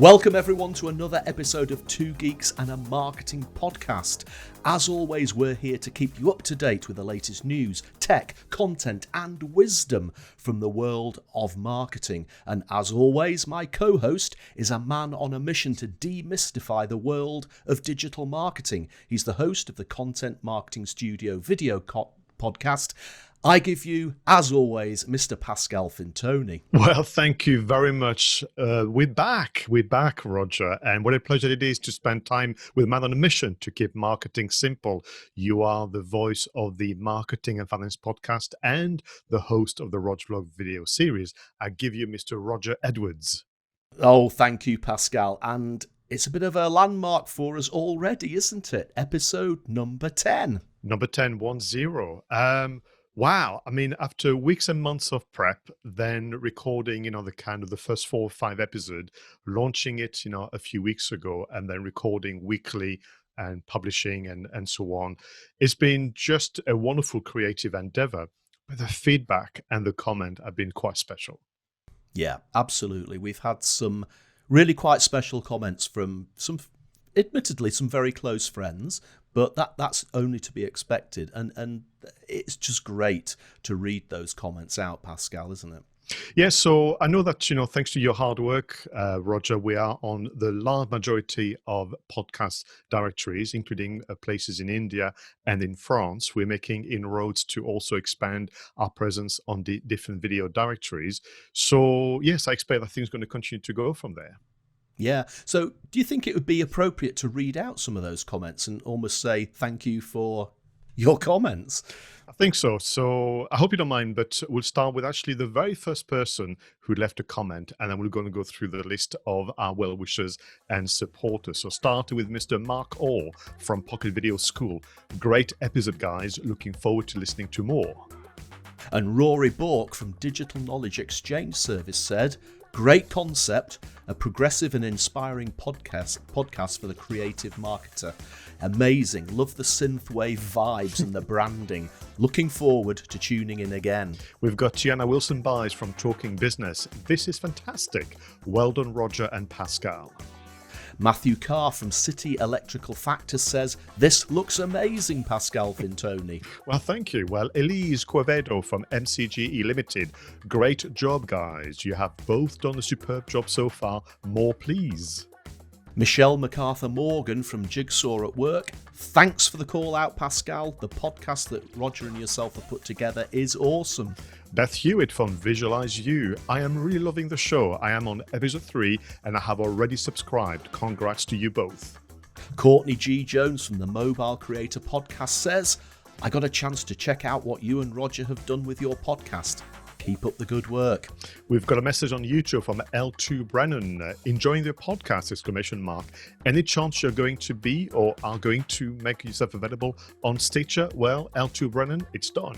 Welcome everyone to another episode of Two Geeks and a Marketing Podcast. As always, we're here to keep you up to date with the latest news, tech, content and wisdom from the world of marketing. And as always, my co-host is a man on a mission to demystify the world of digital marketing. He's the host of the Content Marketing Studio video podcast. I give you, as always, Mr. Pascal Fintoni. Well, thank you very much. We're back, Roger. And what a pleasure it is to spend time with a man on a mission to keep marketing simple. You are the voice of the Marketing and Finance podcast and the host of the Roger Vlog video series. I give you Mr. Roger Edwards. Oh, thank you, Pascal. And it's a bit of a landmark for us already, isn't it? Episode number 10. Number 10, 1-0. Wow. I mean, after weeks and months of prep, then recording, the first 4 or 5 episodes, launching it, a few weeks ago, and then recording weekly and publishing and so on. It's been just a wonderful creative endeavor, but the feedback and the comment have been quite special. Yeah, absolutely. We've had some really quite special comments from admittedly some very close friends, but that's only to be expected. And it's just great to read those comments out, Pascal, isn't it? Yeah, so I know that, thanks to your hard work, Roger, we are on the large majority of podcast directories, including places in India and in France. We're making inroads to also expand our presence on the different video directories. So, yes, I expect that things are going to continue to go from there. Yeah. So do you think it would be appropriate to read out some of those comments and almost say thank you for your comments? I think so. So I hope you don't mind, but we'll start with actually the very first person who left a comment, and then we're going to go through the list of our well-wishers and supporters. So starting with Mr. Mark Orr from Pocket Video School. Great episode, guys. Looking forward to listening to more. And Rory Bork from Digital Knowledge Exchange Service said, great concept, a progressive and inspiring podcast for the creative marketer. Amazing. Love the synthwave vibes and the branding. Looking forward to tuning in again. We've got Tiana Wilson-Byes from Talking Business. This is fantastic. Well done, Roger and Pascal. Matthew Carr from City Electrical Factors says, this looks amazing, Pascal Fintoni. Well, thank you. Well, Elise Quevedo from MCGE Limited. Great job, guys. You have both done a superb job so far. More, please. Michelle MacArthur Morgan from Jigsaw at Work. Thanks for the call out, Pascal. The podcast that Roger and yourself have put together is awesome. Beth Hewitt from Visualize You. I am really loving the show. I am on episode 3 and I have already subscribed. Congrats to you both. Courtney G. Jones from the Mobile Creator Podcast says, I got a chance to check out what you and Roger have done with your podcast. Keep up the good work. We've got a message on YouTube from L2 Brennan. Enjoying the podcast, exclamation mark. Any chance you're going to be or are going to make yourself available on Stitcher? Well, L2 Brennan, it's done.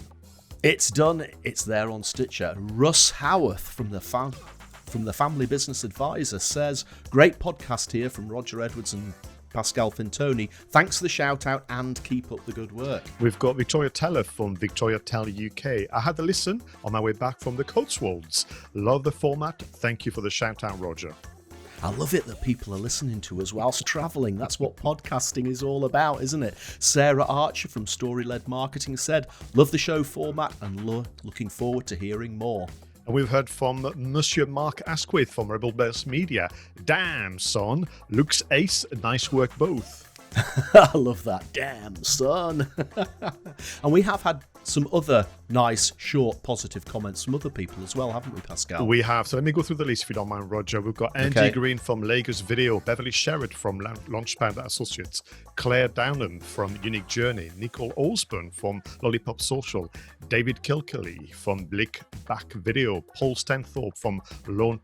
It's done. It's there on Stitcher. Russ Howarth from the Family Business Advisor says, great podcast here from Roger Edwards and Pascal Fintoni. Thanks for the shout out and keep up the good work. We've got Victoria Teller from Victoria Tell UK. I had a listen on my way back from the Cotswolds. Love the format. Thank you for the shout out, Roger. I love it that people are listening to us whilst travelling. That's what podcasting is all about, isn't it? Sarah Archer from Story Led Marketing said, love the show format and looking forward to hearing more. And we've heard from Monsieur Mark Asquith from Rebel Bells Media. Damn, son. Looks ace. Nice work both. I love that. Damn, son. And we have had some other nice, short, positive comments from other people as well, haven't we, Pascal? We have. So let me go through the list if you don't mind, Roger. We've got Andy Green from Lagos Video, Beverly Sherrod from Launchpad Associates, Claire Downham from Unique Journey, Nicole Osborne from Lollipop Social, David Kilkelly from Blick Back Video, Paul Stenthorpe from Lone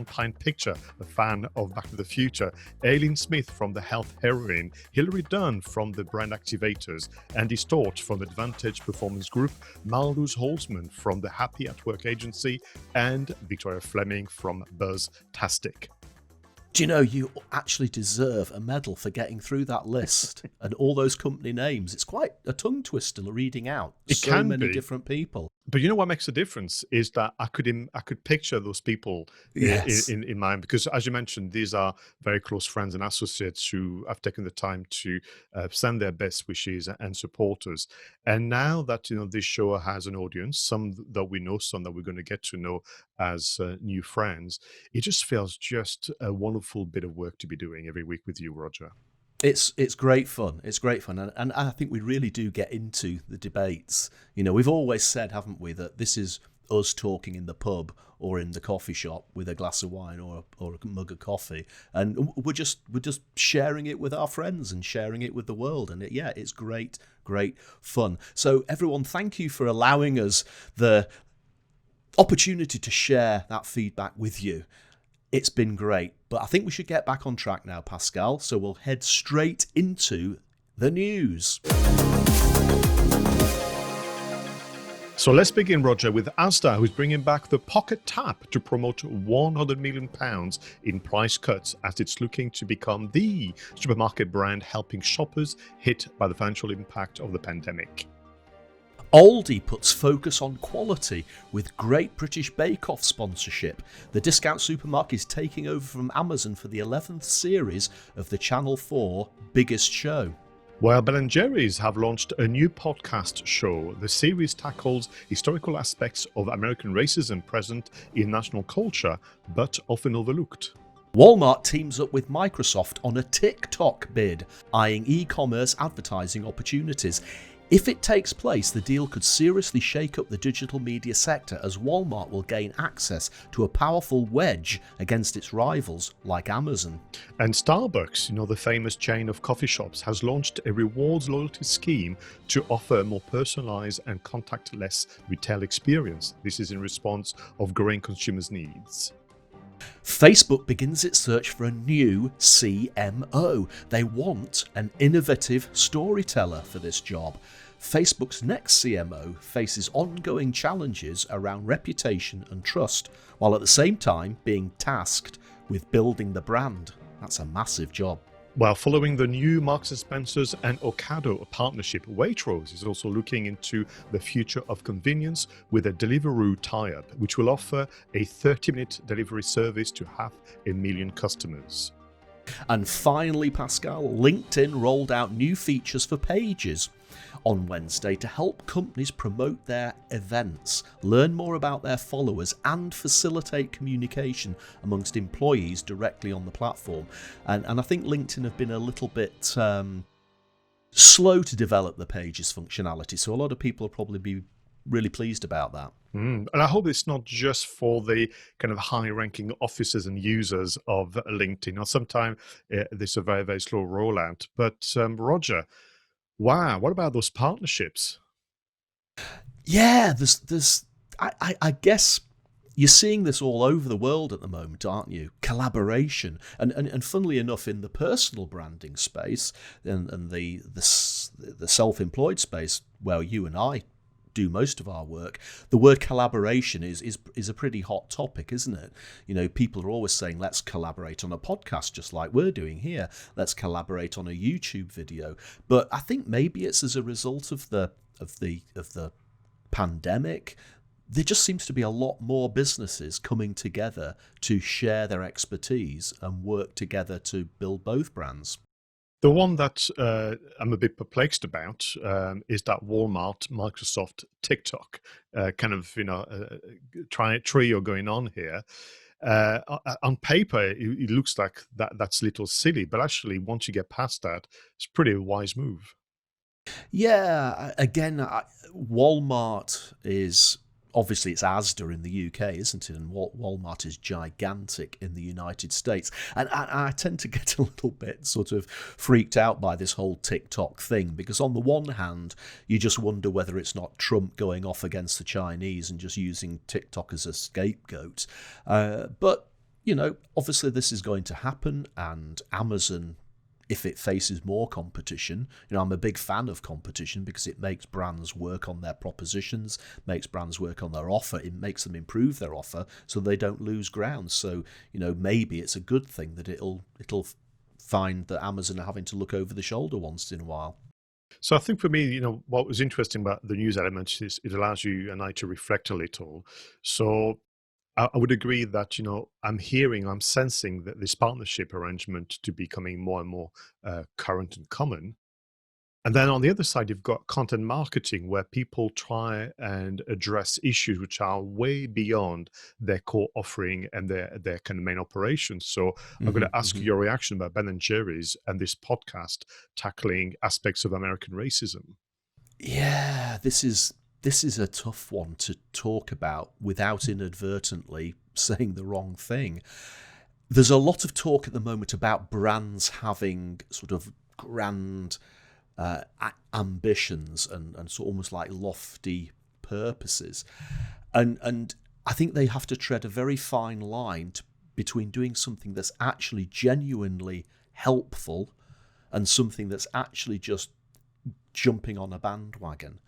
Pine Picture, a fan of Back to the Future, Aileen Smith from The Health Heroine, Hilary Dunn from The Brand Activators, Andy Stort from Advantage Performance Group, Maldus Holzman from the Happy at Work Agency, and Victoria Fleming from Buzztastic. Do you know, you actually deserve a medal for getting through that list and all those company names. It's quite a tongue twister reading out so many different people. But you know what makes a difference is that I could picture those people Yes. in mind, because as you mentioned, these are very close friends and associates who have taken the time to send their best wishes and support us. And now that this show has an audience, some that we know, some that we're going to get to know as new friends, it just feels just a wonderful bit of work to be doing every week with you, Roger. It's great fun. It's great fun, and I think we really do get into the debates. We've always said, haven't we, that this is us talking in the pub or in the coffee shop with a glass of wine or a mug of coffee, and we're just sharing it with our friends and sharing it with the world, and it's great fun. So everyone, thank you for allowing us the opportunity to share that feedback with you. It's been great, but I think we should get back on track now, Pascal, so we'll head straight into the news. So let's begin, Roger, with Asda, who's bringing back the Pocket Tap to promote £100 million in price cuts as it's looking to become the supermarket brand helping shoppers hit by the financial impact of the pandemic. Aldi puts focus on quality with Great British Bake Off sponsorship. The discount supermarket is taking over from Amazon for the 11th series of the Channel 4 Biggest Show. Well, Ben & Jerry's have launched a new podcast show. The series tackles historical aspects of American racism present in national culture, but often overlooked. Walmart teams up with Microsoft on a TikTok bid, eyeing e-commerce advertising opportunities. If it takes place, the deal could seriously shake up the digital media sector, as Walmart will gain access to a powerful wedge against its rivals like Amazon. And Starbucks, the famous chain of coffee shops, has launched a rewards loyalty scheme to offer a more personalized and contactless retail experience. This is in response of growing consumers' needs. Facebook begins its search for a new CMO. They want an innovative storyteller for this job. Facebook's next CMO faces ongoing challenges around reputation and trust, while at the same time being tasked with building the brand. That's a massive job. Well, following the new Marks & Spencer's and Ocado partnership, Waitrose is also looking into the future of convenience with a Deliveroo tie-up, which will offer a 30-minute delivery service to 500,000 customers. And finally, Pascal, LinkedIn rolled out new features for Pages on Wednesday to help companies promote their events, learn more about their followers, and facilitate communication amongst employees directly on the platform. And I think LinkedIn have been a little bit slow to develop the Pages functionality, so a lot of people will probably be really pleased about that. And I hope it's not just for the kind of high-ranking officers and users of LinkedIn. Sometimes there's a very, very slow rollout. But Roger, wow, what about those partnerships? Yeah, I guess you're seeing this all over the world at the moment, aren't you? Collaboration. And funnily enough, in the personal branding space and the self-employed space where you and I do most of our work, the word collaboration is a pretty hot topic, isn't it? People are always saying, let's collaborate on a podcast just like we're doing here. Let's collaborate on a YouTube video. But I think maybe it's as a result of the pandemic. There just seems to be a lot more businesses coming together to share their expertise and work together to build both brands. The one that I'm a bit perplexed about is that Walmart, Microsoft, TikTok trio going on here. On paper, it looks like that's a little silly, but actually, once you get past that, it's a pretty wise move. Yeah, again, Walmart is... Obviously, it's Asda in the UK, isn't it? And Walmart is gigantic in the United States. And I tend to get a little bit sort of freaked out by this whole TikTok thing, because on the one hand, you just wonder whether it's not Trump going off against the Chinese and just using TikTok as a scapegoat. But, obviously this is going to happen, and Amazon, if it faces more competition, I'm a big fan of competition because it makes brands work on their propositions, makes brands work on their offer, it makes them improve their offer so they don't lose ground. So, maybe it's a good thing that it'll find that Amazon are having to look over the shoulder once in a while. So I think for me, what was interesting about the news element is it allows you and I to reflect a little. So I would agree that, I'm sensing that this partnership arrangement to becoming more and more current and common. And then on the other side, you've got content marketing where people try and address issues which are way beyond their core offering and their kind of main operations. So I'm going Hmm. to ask Hmm. you your reaction about Ben and Jerry's and this podcast tackling aspects of American racism. Yeah, this is a tough one to talk about without inadvertently saying the wrong thing. There's a lot of talk at the moment about brands having sort of grand ambitions and sort of almost like lofty purposes, and I think they have to tread a very fine line between doing something that's actually genuinely helpful and something that's actually just jumping on a bandwagon.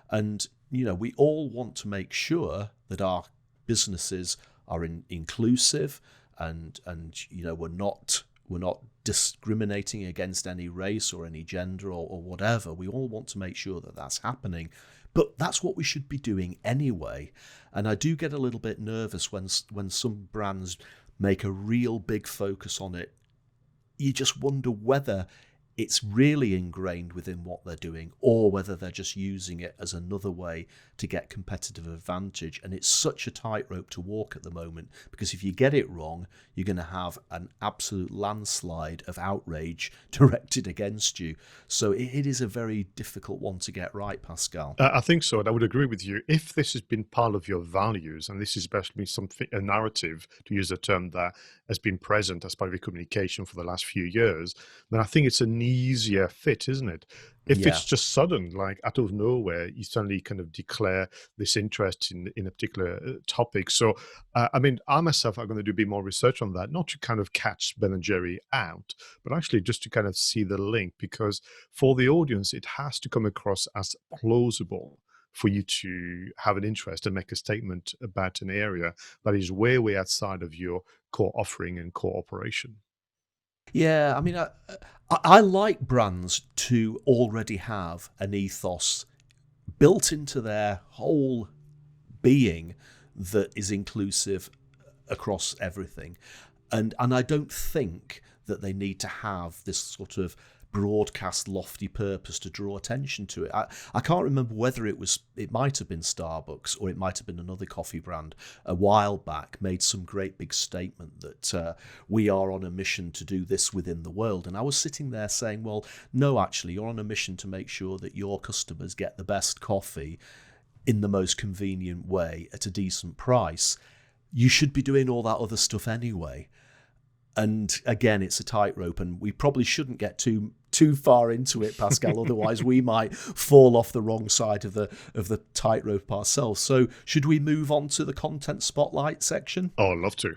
And, we all want to make sure that our businesses are inclusive and we're not discriminating against any race or any gender or whatever. We all want to make sure that that's happening. But that's what we should be doing anyway. And I do get a little bit nervous when some brands make a real big focus on it. You just wonder whether it's really ingrained within what they're doing or whether they're just using it as another way to get competitive advantage. And it's such a tightrope to walk at the moment, because if you get it wrong, you're going to have an absolute landslide of outrage directed against you. So it is a very difficult one to get right, Pascal. I think so, and I would agree with you. If this has been part of your values, and this is basically a narrative, to use a term that has been present as part of your communication for the last few years, then I think it's an easier fit, isn't it? If Yeah. it's just sudden, like out of nowhere, you suddenly kind of declare this interest in a particular topic. So, I myself are going to do a bit more research on that, not to kind of catch Ben and Jerry out, but actually just to kind of see the link, because for the audience, it has to come across as plausible for you to have an interest and make a statement about an area that is way, way outside of your core offering and core operation. Yeah, I mean, I like brands to already have an ethos built into their whole being that is inclusive across everything. And I don't think that they need to have this sort of broadcast lofty purpose to draw attention to it. I can't remember whether it might have been Starbucks or it might have been another coffee brand a while back made some great big statement that we are on a mission to do this within the world. And I was sitting there saying, well, no, actually, you're on a mission to make sure that your customers get the best coffee in the most convenient way at a decent price. You should be doing all that other stuff anyway. And again, it's a tightrope, and we probably shouldn't get too far into it, Pascal. Otherwise, we might fall off the wrong side of the tightrope ourselves. So, should we move on to the content spotlight section? Oh, I'd love to.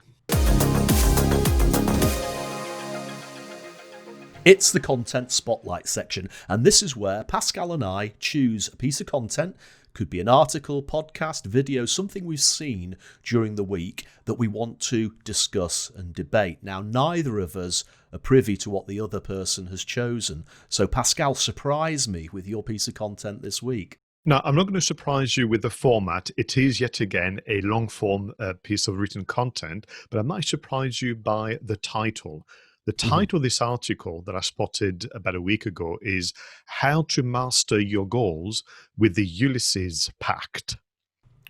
It's the content spotlight section, and this is where Pascal and I choose a piece of content. Could be an article, podcast, video, something we've seen during the week that we want to discuss and debate. Now, neither of us are privy to what the other person has chosen. So, Pascal, surprise me with your piece of content this week. Now, I'm not going to surprise you with the format. It is yet again a long form piece of written content, but I might surprise you by the title. The title of this article that I spotted about a week ago is How to Master Your Goals with the Ulysses Pact.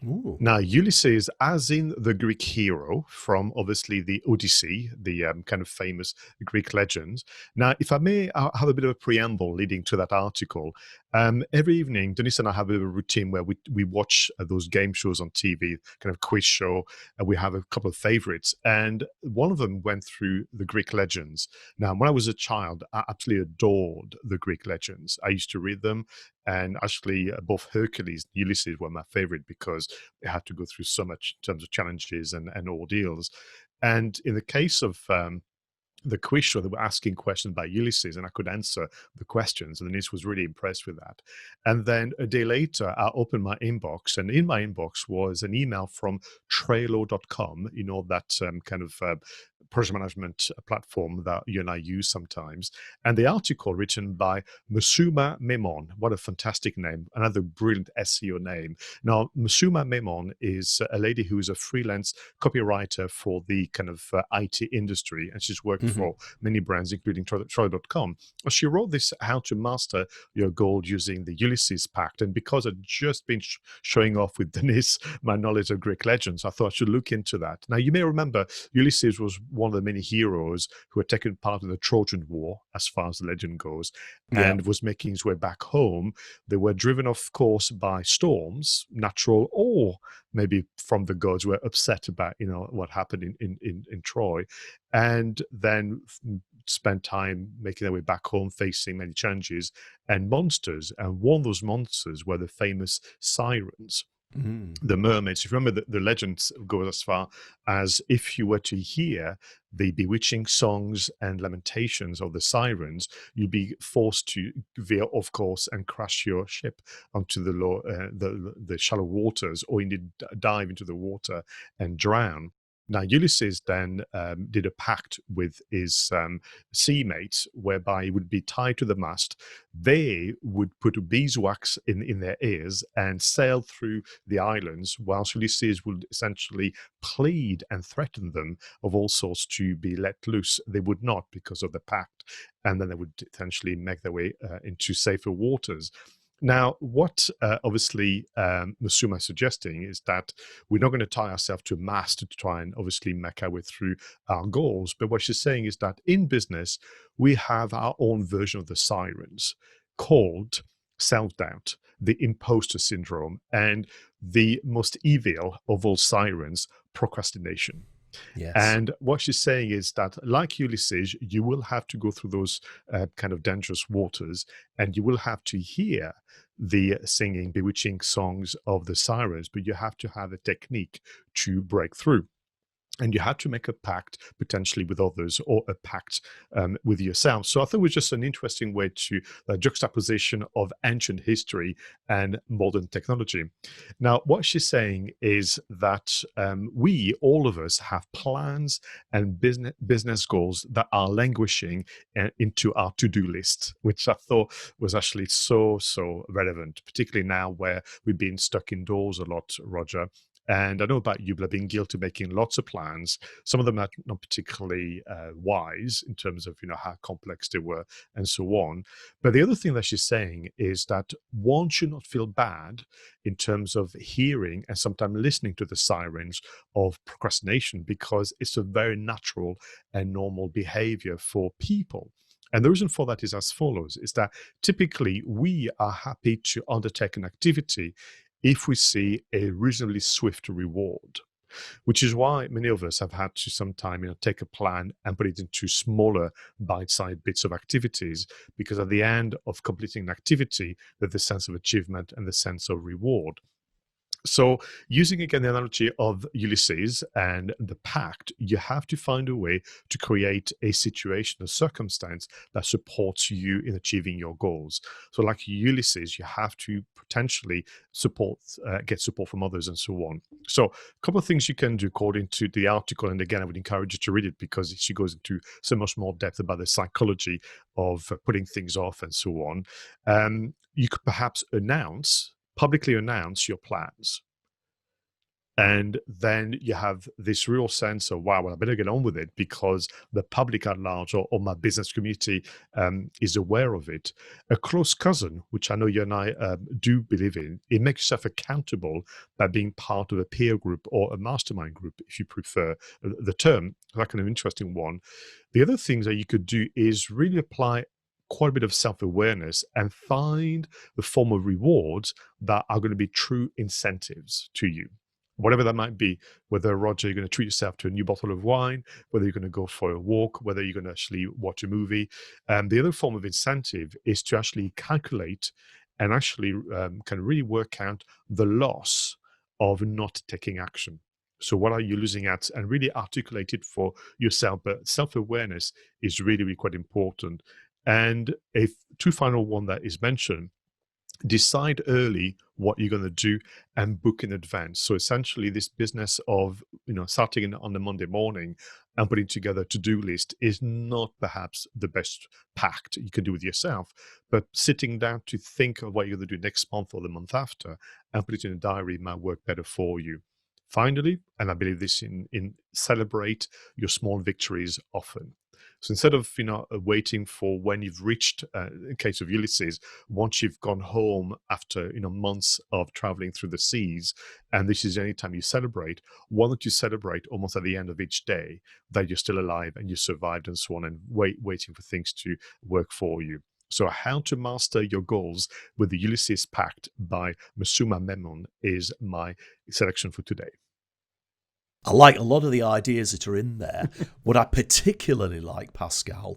Ooh. Now, Ulysses, as in the Greek hero from obviously the Odyssey, the kind of famous Greek legends. Now, if I may, I'll have a bit of a preamble leading to that article. Every evening, Denise and I have a routine where we watch those game shows on TV, kind of quiz show, and we have a couple of favorites. And one of them went through the Greek legends. Now, when I was a child, I absolutely adored the Greek legends. I used to read them. And actually, both Hercules and Ulysses were my favorite because they had to go through so much in terms of challenges and ordeals. And in the case of the quiz show, they were asking questions by Ulysses, and I could answer the questions. And Denise was really impressed with that. And then a day later, I opened my inbox, and in my inbox was an email from Trello.com, that kind of project management platform that you and I use sometimes. And the article written by Musuma Memon, what a fantastic name, another brilliant SEO name. Now, Musuma Memon is a lady who is a freelance copywriter for the kind of IT industry, and she's worked for many brands, including Trello.com. She wrote this How to Master Your Goal using the Ulysses Pact. And because I'd just been showing off with Denise my knowledge of Greek legends, I thought I should look into that. Now, you may remember Ulysses was one of the many heroes who had taken part in the Trojan War, as far as the legend goes, and was making his way back home. They were driven, of course, by storms, natural or maybe from the gods, who were upset about, what happened in Troy, and then spent time making their way back home, facing many challenges and monsters. And one of those monsters were the famous sirens. The mermaids. If you remember, the legends go as far as if you were to hear the bewitching songs and lamentations of the sirens, you'd be forced to veer off course and crash your ship onto the shallow waters, or indeed dive into the water and drown. Now, Ulysses then did a pact with his sea mates, whereby he would be tied to the mast. They would put beeswax in their ears and sail through the islands, whilst Ulysses would essentially plead and threaten them of all sorts to be let loose. They would not, because of the pact, and then they would essentially make their way into safer waters. Now, what obviously Musuma is suggesting is that we're not going to tie ourselves to a mast to try and obviously make our way through our goals. But what she's saying is that in business, we have our own version of the sirens called self-doubt, the imposter syndrome, and the most evil of all sirens, procrastination. Yes. And what she's saying is that, like Ulysses, you will have to go through those kind of dangerous waters, and you will have to hear the singing, bewitching songs of the sirens, but you have to have a technique to break through. And you had to make a pact potentially with others, or a pact with yourself. So I thought it was just an interesting way to juxtaposition of ancient history and modern technology. Now, what she's saying is that we, all of us, have plans and business goals that are languishing into our to-do list, which I thought was actually so relevant, particularly now where we've been stuck indoors a lot, Roger. And I know about you, but I've been guilty of making lots of plans. Some of them are not particularly wise in terms of, how complex they were and so on. But the other thing that she's saying is that one should not feel bad in terms of hearing and sometimes listening to the sirens of procrastination, because it's a very natural and normal behavior for people. And the reason for that is as follows, is that typically we are happy to undertake an activity if we see a reasonably swift reward, which is why many of us have had to sometime take a plan and put it into smaller bite-sized bits of activities, because at the end of completing an activity, there's the sense of achievement and the sense of reward. So using again the analogy of Ulysses and the pact, you have to find a way to create a situation, a circumstance that supports you in achieving your goals. So like Ulysses, you have to potentially get support from others and so on. So a couple of things you can do according to the article. And again, I would encourage you to read it, because she goes into so much more depth about the psychology of putting things off and so on. You could perhaps publicly announce your plans. And then you have this real sense of, wow, well, I better get on with it, because the public at large, or my business community is aware of it. A close cousin, which I know you and I do believe in, it makes yourself accountable by being part of a peer group or a mastermind group, if you prefer the term. That kind of interesting one. The other things that you could do is really apply quite a bit of self-awareness and find the form of rewards that are going to be true incentives to you. Whatever that might be, whether, Roger, you're going to treat yourself to a new bottle of wine, whether you're going to go for a walk, whether you're going to actually watch a movie. The other form of incentive is to actually calculate and actually can really work out the loss of not taking action. So what are you losing at, and really articulate it for yourself. But self-awareness is really, really quite important. And two final one that is mentioned decide early what you're going to do and book in advance. So essentially this business of starting on the Monday morning and putting together a to-do list is not perhaps the best pact you can do with yourself, but sitting down to think of what you're going to do next month or the month after and put it in a diary might work better for you. Finally, and I believe this in celebrate your small victories often. So instead of waiting for when you've reached, in case of Ulysses, once you've gone home after months of traveling through the seas, and this is the only time you celebrate, why don't you celebrate almost at the end of each day that you're still alive and you survived and so on, and waiting for things to work for you. So how to master your goals with the Ulysses Pact by Masuma Memon is my selection for today. I like a lot of the ideas that are in there. What I particularly like, Pascal,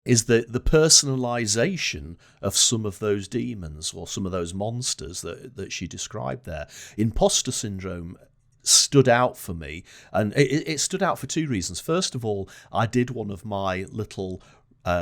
is the personalization of some of those demons or some of those monsters that she described there. Imposter syndrome stood out for me, and it stood out for two reasons. First of all, I did one of my little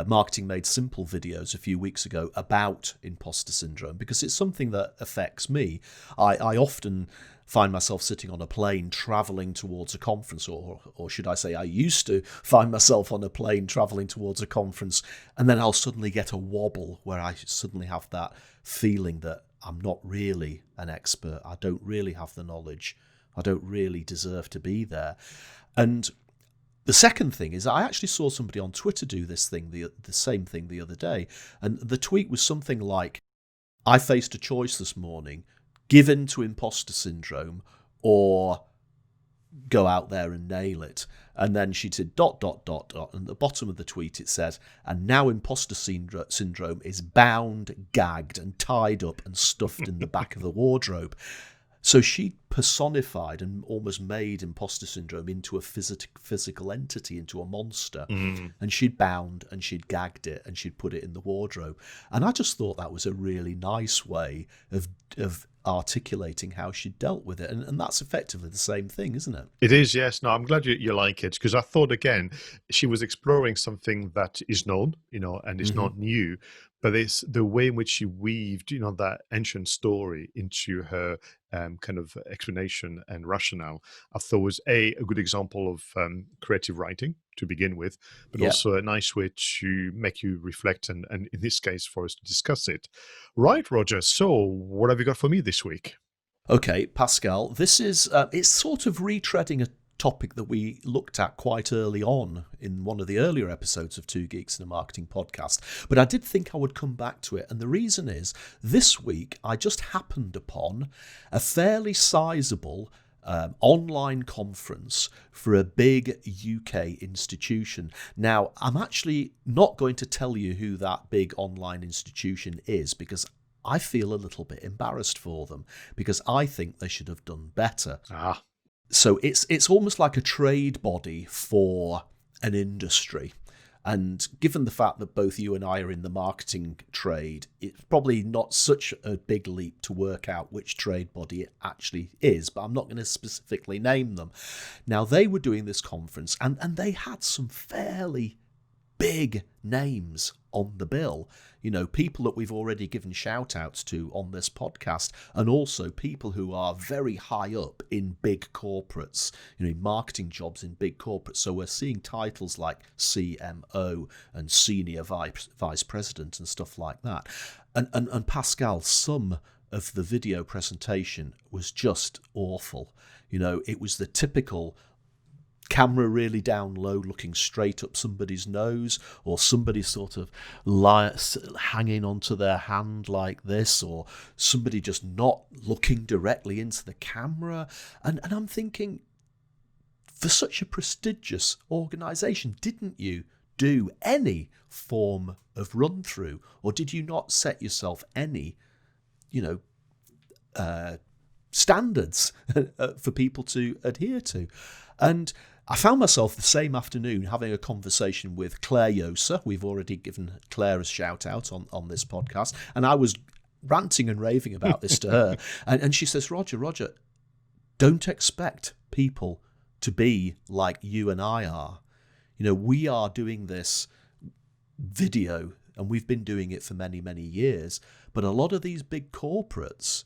Marketing Made Simple videos a few weeks ago about imposter syndrome, because it's something that affects me. I often find myself sitting on a plane traveling towards a conference, or should I say I used to find myself on a plane traveling towards a conference, and then I'll suddenly get a wobble where I suddenly have that feeling that I'm not really an expert, I don't really have the knowledge, I don't really deserve to be there. And the second thing is I actually saw somebody on Twitter do this thing, the same thing the other day, and the tweet was something like, I faced a choice this morning, give in to imposter syndrome or go out there and nail it. And then she said ... and at the bottom of the tweet it says, and now imposter syndrome is bound, gagged and tied up and stuffed in the back of the wardrobe. So she personified and almost made imposter syndrome into a physical entity, into a monster. And she'd bound and she'd gagged it and she'd put it in the wardrobe. And I just thought that was a really nice way of articulating how she dealt with it. And that's effectively the same thing, isn't it? It is, yes. No, I'm glad you like it, because I thought, again, she was exploring something that is known, and is not new, but it's the way in which she weaved, that ancient story into her kind of explanation and rationale. I thought was a good example of creative writing to begin with, but also a nice way to make you reflect, and in this case, for us to discuss it. Right, Roger. So what have you got for me this week? Okay, Pascal, this is, it's sort of retreading a topic that we looked at quite early on in one of the earlier episodes of Two Geeks and a Marketing Podcast, but I did think I would come back to it. And the reason is, this week I just happened upon a fairly sizable online conference for a big UK institution. Now, I'm actually not going to tell you who that big online institution is, because I feel a little bit embarrassed for them, because I think they should have done better. So it's almost like a trade body for an industry. And given the fact that both you and I are in the marketing trade, it's probably not such a big leap to work out which trade body it actually is, but I'm not going to specifically name them. Now, they were doing this conference, and they had some fairly big names on the bill. People that we've already given shout outs to on this podcast, and also people who are very high up in big corporates, in marketing jobs in big corporates. So we're seeing titles like CMO and Senior Vice President and stuff like that. And Pascal, some of the video presentation was just awful. It was the typical camera really down low, looking straight up somebody's nose, or somebody sort of hanging onto their hand like this, or somebody just not looking directly into the camera. And I'm thinking, for such a prestigious organisation, didn't you do any form of run through, or did you not set yourself any, standards for people to adhere to? And I found myself the same afternoon having a conversation with Claire Yosa. We've already given Claire a shout out on this podcast. And I was ranting and raving about this to her. And she says, Roger, don't expect people to be like you and I are. We are doing this video and we've been doing it for many, many years. But a lot of these big corporates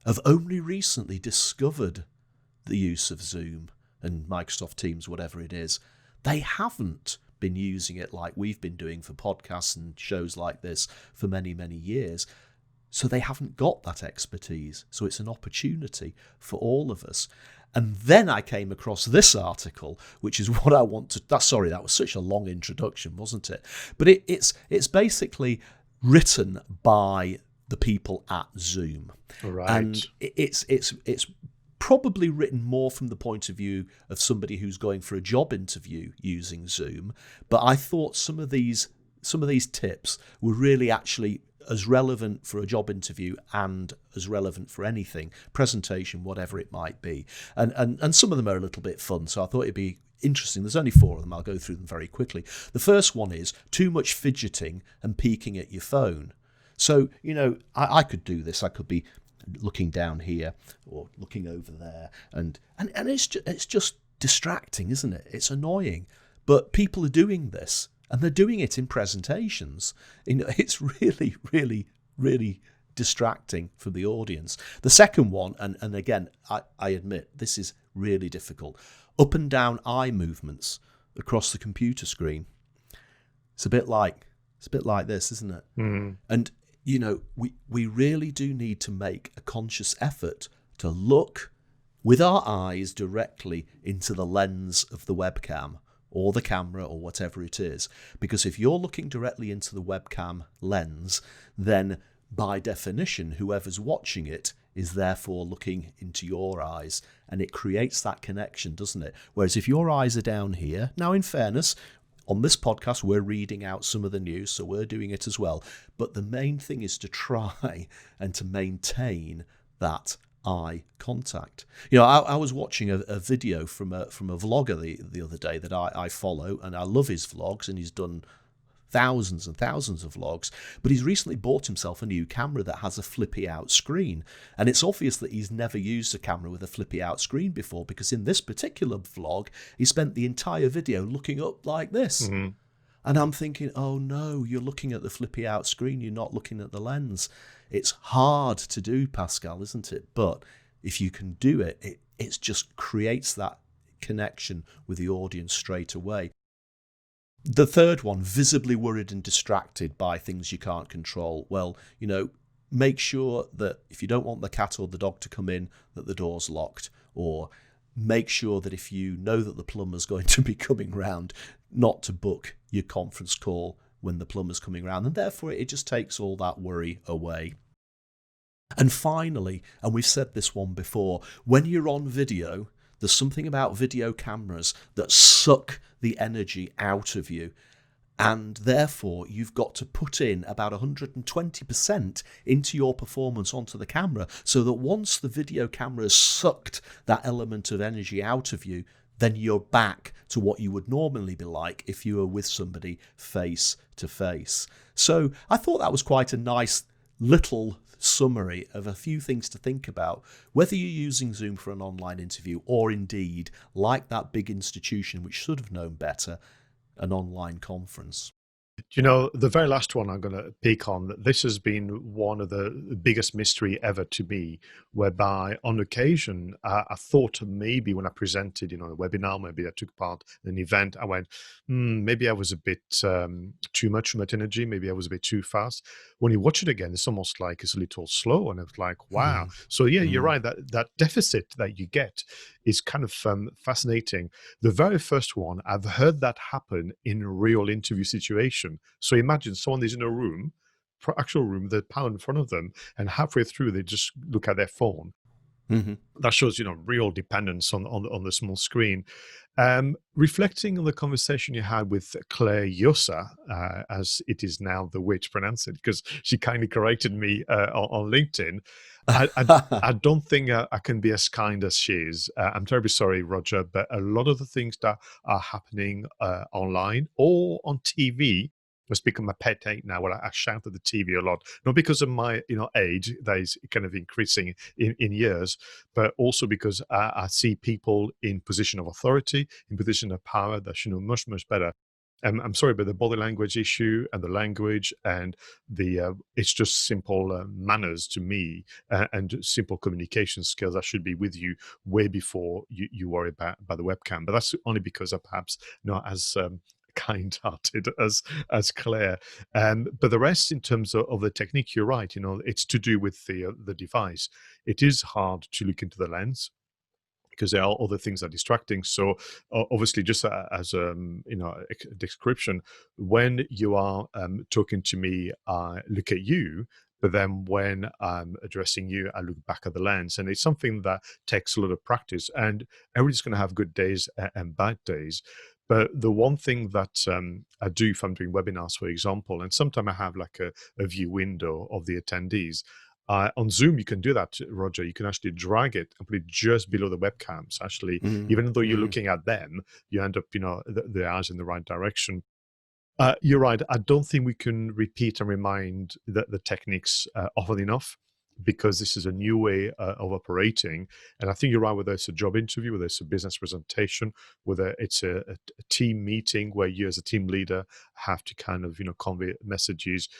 have only recently discovered the use of Zoom and Microsoft Teams, whatever it is. They haven't been using it like we've been doing for podcasts and shows like this for many, many years. So they haven't got that expertise. So it's an opportunity for all of us. And then I came across this article, which is what I want to... Sorry, that was such a long introduction, wasn't it? But it's basically written by the people at Zoom. Right. And it's probably written more from the point of view of somebody who's going for a job interview using Zoom. But I thought some of these tips were really actually as relevant for a job interview and as relevant for anything, presentation, whatever it might be. And some of them are a little bit fun, so I thought it'd be interesting. There's only 4 of them. I'll go through them very quickly. The first one is too much fidgeting and peeking at your phone. So, I could do this. I could be looking down here or looking over there, and it's just distracting, isn't it? It's annoying. But people are doing this, and they're doing it in presentations. It's really, really, really distracting for the audience. The second one, and again, I admit this is really difficult. Up and down eye movements across the computer screen. It's a bit like this, isn't it? Mm-hmm. And we really do need to make a conscious effort to look with our eyes directly into the lens of the webcam or the camera or whatever it is. Because if you're looking directly into the webcam lens, then by definition, whoever's watching it is therefore looking into your eyes, and it creates that connection, doesn't it? Whereas if your eyes are down here, now in fairness, on this podcast, we're reading out some of the news, so we're doing it as well. But the main thing is to try and to maintain that eye contact. I was watching a video from a vlogger the other day that I follow, and I love his vlogs, and he's done thousands and thousands of vlogs, but he's recently bought himself a new camera that has a flippy out screen, and it's obvious that he's never used a camera with a flippy out screen before, because in this particular vlog he spent the entire video looking up like this. Mm-hmm. And I'm thinking, oh no, you're looking at the flippy out screen, you're not looking at the lens. It's hard to do, Pascal, isn't it? But if you can do it, it just creates that connection with the audience straight away. The third one, visibly worried and distracted by things you can't control. Well, make sure that if you don't want the cat or the dog to come in, that the door's locked. Or make sure that if you know that the plumber's going to be coming round, not to book your conference call when the plumber's coming round. And therefore, it just takes all that worry away. And finally, and we've said this one before, when you're on video, there's something about video cameras that suck the energy out of you. And therefore, you've got to put in about 120% into your performance onto the camera, so that once the video camera has sucked that element of energy out of you, then you're back to what you would normally be like if you were with somebody face to face. So I thought that was quite a nice little summary of a few things to think about, whether you're using Zoom for an online interview or indeed, like that big institution which should have known better, an online conference. The very last one I'm going to pick on, this has been one of the biggest mystery ever to me, whereby on occasion, I thought maybe when I presented, a webinar, maybe I took part in an event, I went, maybe I was a bit too much energy, maybe I was a bit too fast. When you watch it again, it's almost like it's a little slow, and it's like, wow. So yeah, you're right, that deficit that you get is kind of fascinating. The very first one, I've heard that happen in a real interview situation. So imagine someone is in a room, actual room, the power in front of them, and halfway through they just look at their phone. Mm-hmm. That shows, real dependence on the small screen. Reflecting on the conversation you had with Claire Yossa, as it is now the way to pronounce it, because she kindly corrected me on LinkedIn. I don't think I can be as kind as she is. I'm terribly sorry, Roger, but a lot of the things that are happening online or on TV, it's become a pet hate now. Where I shout at the TV a lot, not because of my age that is kind of increasing in years, but also because I see people in position of authority, in position of power that should know much better I'm sorry, but the body language issue and the language and the it's just simple manners to me, and simple communication skills that should be with you way before you worry about the webcam. But that's only because I'm perhaps not as kind-hearted as Claire. But the rest, in terms of the technique, you're right. It's to do with the device. It is hard to look into the lens because there are other things that are distracting. So obviously, just as a description, when you are talking to me, I look at you. But then when I'm addressing you, I look back at the lens. And it's something that takes a lot of practice. And everybody's going to have good days and bad days. But the one thing that I do if I'm doing webinars, for example, and sometimes I have like a view window of the attendees. On Zoom, you can do that, Roger. You can actually drag it and put it just below the webcams. Actually, even though you're looking at them, you end up, the eyes in the right direction. You're right. I don't think we can repeat and remind the techniques often enough, because this is a new way of operating. And I think you're right, whether it's a job interview, whether it's a business presentation, whether it's a team meeting where you as a team leader have to kind of, convey messages.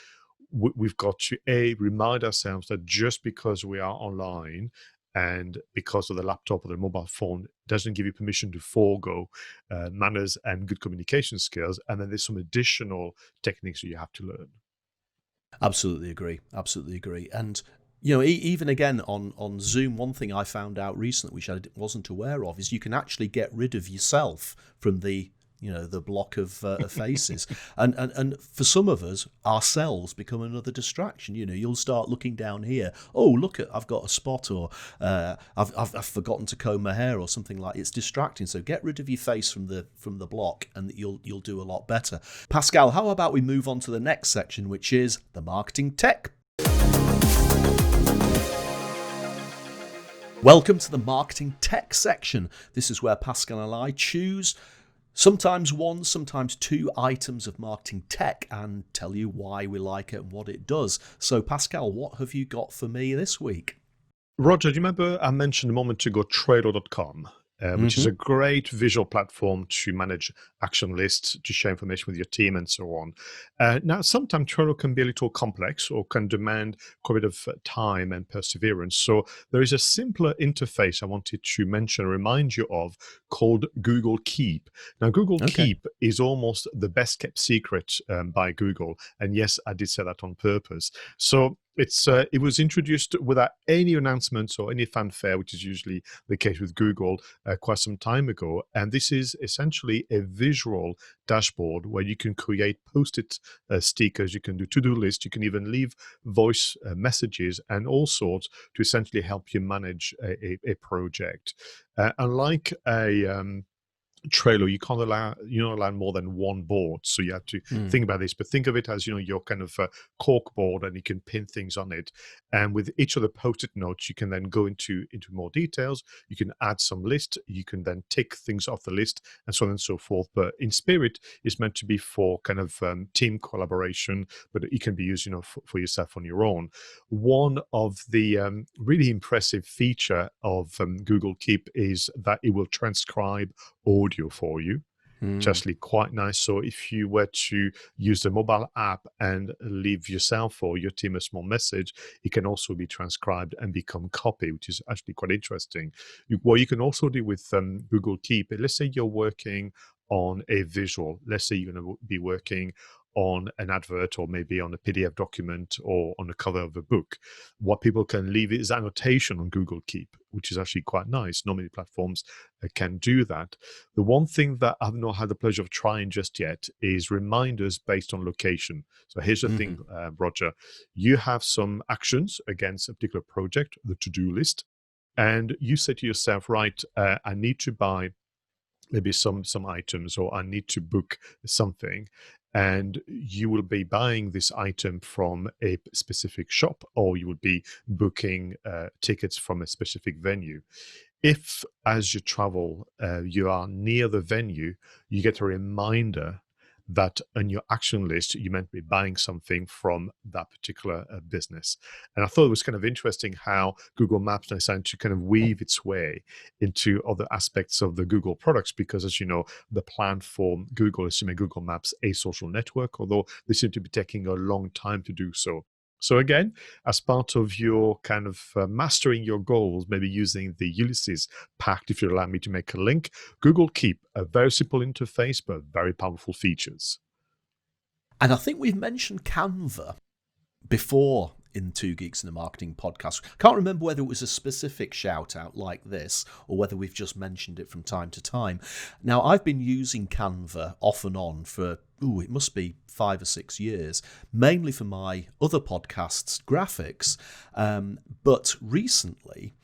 We've got to remind ourselves that just because we are online and because of the laptop or the mobile phone doesn't give you permission to forego manners and good communication skills. And then there's some additional techniques that you have to learn. Absolutely agree. Absolutely agree. And even again on Zoom, one thing I found out recently, which I wasn't aware of, is you can actually get rid of yourself from the block of faces, and for some of us, ourselves become another distraction. You'll start looking down here. Oh, look, I've got a spot, or I've forgotten to comb my hair, or something like. It's distracting. So get rid of your face from the block, and you'll do a lot better. Pascal, how about we move on to the next section, which is the marketing tech. Welcome to the marketing tech section. This is where Pascal and I choose sometimes one, sometimes two items of marketing tech and tell you why we like it and what it does. So, Pascal, what have you got for me this week? Roger, do you remember I mentioned a moment ago Trello.com? Which is a great visual platform to manage action lists, to share information with your team, and so on. Now, sometimes Trello can be a little complex or can demand quite a bit of time and perseverance. So there is a simpler interface I wanted to mention, remind you of, called Google Keep. Now, Google Keep is almost the best kept secret by Google. And yes, I did say that on purpose. So it was introduced without any announcements or any fanfare, which is usually the case with Google, quite some time ago. And this is essentially a visual dashboard where you can create post-it stickers, you can do to-do lists, you can even leave voice messages and all sorts to essentially help you manage a project. Unlike a Trello, you're not allowed more than one board, so you have to think about this. But think of it as your kind of cork board, and you can pin things on it. And with each of the post-it notes, you can then go into more details. You can add some list. You can then tick things off the list, and so on and so forth. But in spirit, it's meant to be for kind of team collaboration, but it can be used, for yourself on your own. One of the really impressive feature of Google Keep is that it will transcribe audio for you, which is actually quite nice. So if you were to use the mobile app and leave yourself or your team a small message, it can also be transcribed and become copy, which is actually quite interesting. What you can also do with Google Keep, let's say you're working on a visual. Let's say you're going to be working on an advert or maybe on a PDF document or on the cover of a book. What people can leave is annotation on Google Keep, which is actually quite nice. Not many platforms can do that. The one thing that I've not had the pleasure of trying just yet is reminders based on location. So here's the thing, Roger. You have some actions against a particular project, the to-do list, and you say to yourself, right, I need to buy maybe some items, or I need to book something. And you will be buying this item from a specific shop, or you will be booking tickets from a specific venue. If, as you travel, you are near the venue, you get a reminder that on your action list, you meant to be buying something from that particular business. And I thought it was kind of interesting how Google Maps now is starting to kind of weave its way into other aspects of the Google products, because as you know, the plan for Google is to make Google Maps a social network, although they seem to be taking a long time to do so. So again, as part of your kind of mastering your goals, maybe using the Ulysses Pact, if you allow me to make a link, Google Keep, a very simple interface, but very powerful features. And I think we've mentioned Canva before in Two Geeks and a Marketing podcast. Can't remember whether it was a specific shout out like this or whether we've just mentioned it from time to time. Now, I've been using Canva off and on for, it must be 5 or 6 years, mainly for my other podcasts' graphics. But recently,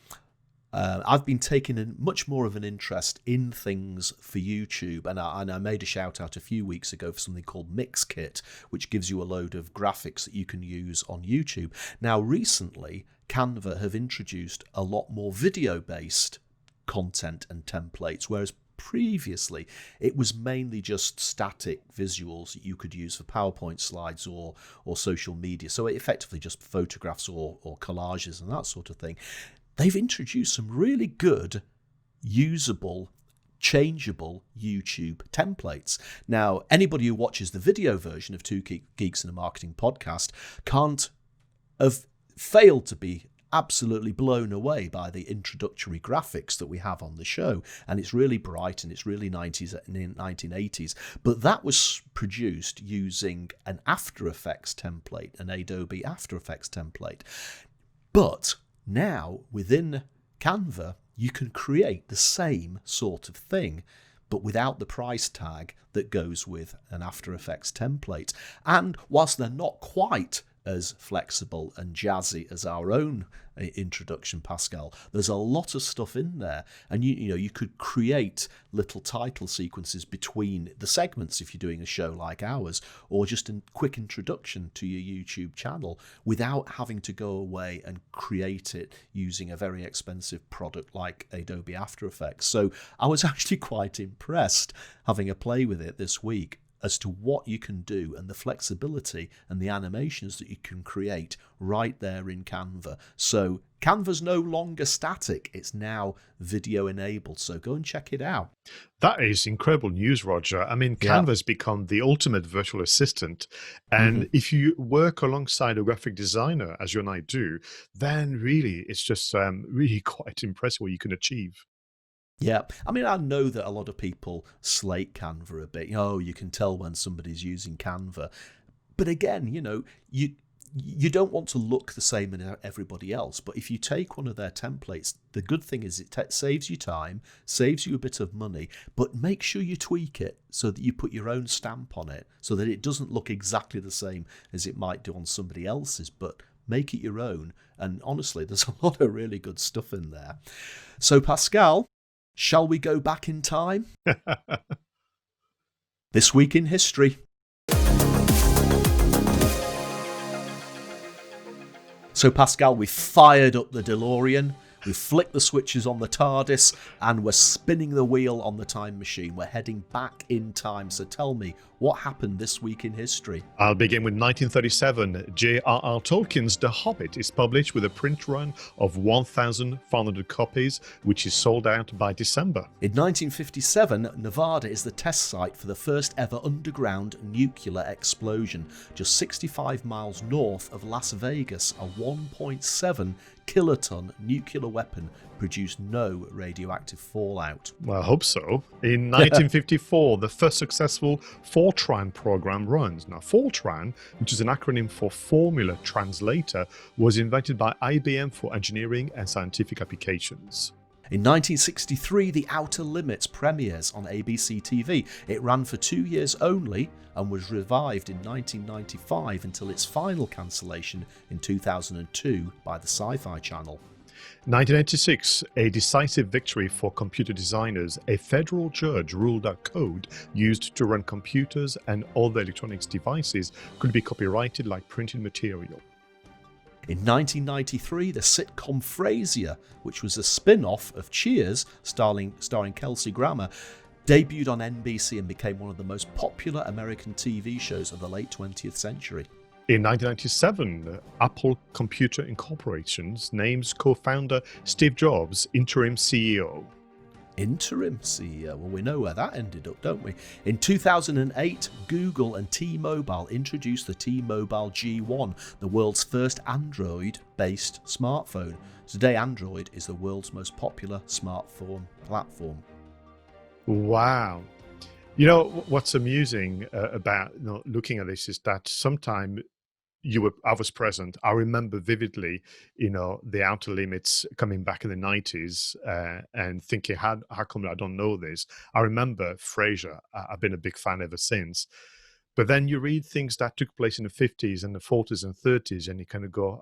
I've been taking much more of an interest in things for YouTube, and I made a shout out a few weeks ago for something called MixKit, which gives you a load of graphics that you can use on YouTube. Now, recently, Canva have introduced a lot more video-based content and templates, whereas previously it was mainly just static visuals that you could use for PowerPoint slides or social media. So effectively just photographs or collages and that sort of thing. They've introduced some really good, usable, changeable YouTube templates. Now, anybody who watches the video version of Two Geeks and a Marketing podcast can't have failed to be absolutely blown away by the introductory graphics that we have on the show. And it's really bright and it's really 1980s. But that was produced using an After Effects template, an Adobe After Effects template. But now, within Canva, you can create the same sort of thing, but without the price tag that goes with an After Effects template. And whilst they're not quite as flexible and jazzy as our own introduction, Pascal, there's a lot of stuff in there, and you could create little title sequences between the segments if you're doing a show like ours, or just a quick introduction to your YouTube channel without having to go away and create it using a very expensive product like Adobe After Effects. So I was actually quite impressed having a play with it this week as to what you can do and the flexibility and the animations that you can create right there in Canva. So Canva's no longer static, it's now video enabled, so go and check it out. That is incredible news, Roger. I mean, Canva's become the ultimate virtual assistant, and if you work alongside a graphic designer, as you and I do, then really it's just really quite impressive what you can achieve. Yeah, I mean, I know that a lot of people slate Canva a bit. You can tell when somebody's using Canva. But again, you don't want to look the same as everybody else. But if you take one of their templates, the good thing is it saves you time, saves you a bit of money, but make sure you tweak it so that you put your own stamp on it so that it doesn't look exactly the same as it might do on somebody else's, but make it your own. And honestly, there's a lot of really good stuff in there. So Pascal, shall we go back in time? This week in history. So Pascal, we fired up the DeLorean, we flicked the switches on the TARDIS, and we're spinning the wheel on the time machine. We're heading back in time. So tell me, what happened this week in history? I'll begin with 1937. J.R.R. Tolkien's The Hobbit is published with a print run of 1,500 copies, which is sold out by December. In 1957, Nevada is the test site for the first ever underground nuclear explosion, just 65 miles north of Las Vegas. A 1.7 kiloton nuclear weapon produced no radioactive fallout. Well, I hope so. In 1954, the first successful Fortran program runs. Now, Fortran, which is an acronym for Formula Translator, was invented by IBM for engineering and scientific applications. In 1963, The Outer Limits premieres on ABC TV. It ran for 2 years only and was revived in 1995 until its final cancellation in 2002 by the Sci-Fi Channel. 1986, a decisive victory for computer designers. A federal judge ruled that code used to run computers and other electronics devices could be copyrighted like printed material. In 1993, the sitcom Frasier, which was a spin-off of Cheers, starring Kelsey Grammer, debuted on NBC and became one of the most popular American TV shows of the late 20th century. In 1997, Apple Computer Incorporated names co-founder Steve Jobs interim CEO. Interim CEO. Well, we know where that ended up, don't we? In 2008, Google and T-Mobile introduced the T-Mobile G1, the world's first Android-based smartphone. Today, Android is the world's most popular smartphone platform. Wow. You know, what's amusing about looking at this is that sometime I was present. I remember vividly, the Outer Limits coming back in the 90s and thinking, how come I don't know this? I remember Frasier. I've been a big fan ever since. But then you read things that took place in the 50s and the 40s and 30s, and you kind of go,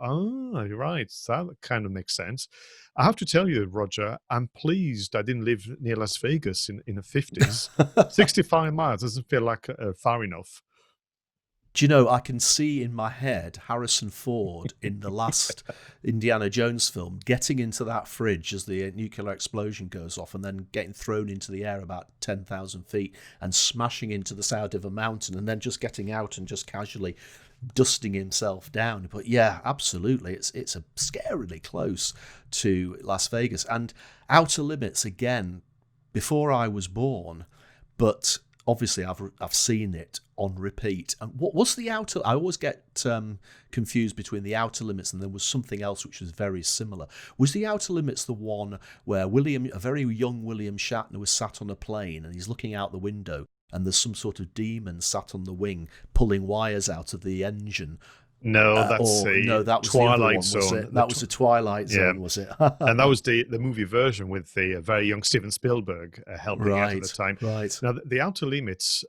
you're right. That kind of makes sense. I have to tell you, Roger, I'm pleased I didn't live near Las Vegas in the 50s. 65 miles doesn't feel like far enough. Do you know, I can see in my head Harrison Ford in the last Indiana Jones film getting into that fridge as the nuclear explosion goes off and then getting thrown into the air about 10,000 feet and smashing into the side of a mountain and then just getting out and just casually dusting himself down. But yeah, absolutely, it's a scarily close to Las Vegas. And Outer Limits, again, before I was born, but obviously I've seen it on repeat. And what was the Outer? I always get confused between the Outer Limits and there was something else which was very similar. Was the Outer Limits the one where a very young William Shatner was sat on a plane and he's looking out the window and there's some sort of demon sat on the wing pulling wires out of the engine? No, that was Twilight Zone. That was the Twilight Zone, was it? And that was the movie version with the very young Steven Spielberg helping out at the time. Right. Now, the Outer Limits,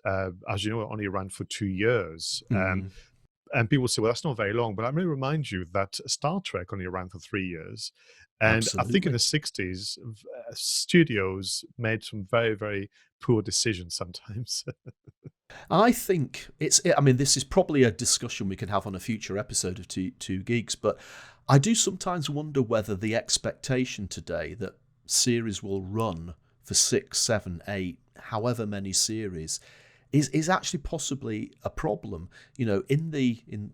as you know, only ran for 2 years. And people say, well, that's not very long. But I'm going to remind you that Star Trek only ran for 3 years. And absolutely. I think in the 60s, studios made some very, very poor decisions sometimes. I think this is probably a discussion we can have on a future episode of Two Geeks, but I do sometimes wonder whether the expectation today that series will run for 6, 7, 8, however many series is actually possibly a problem.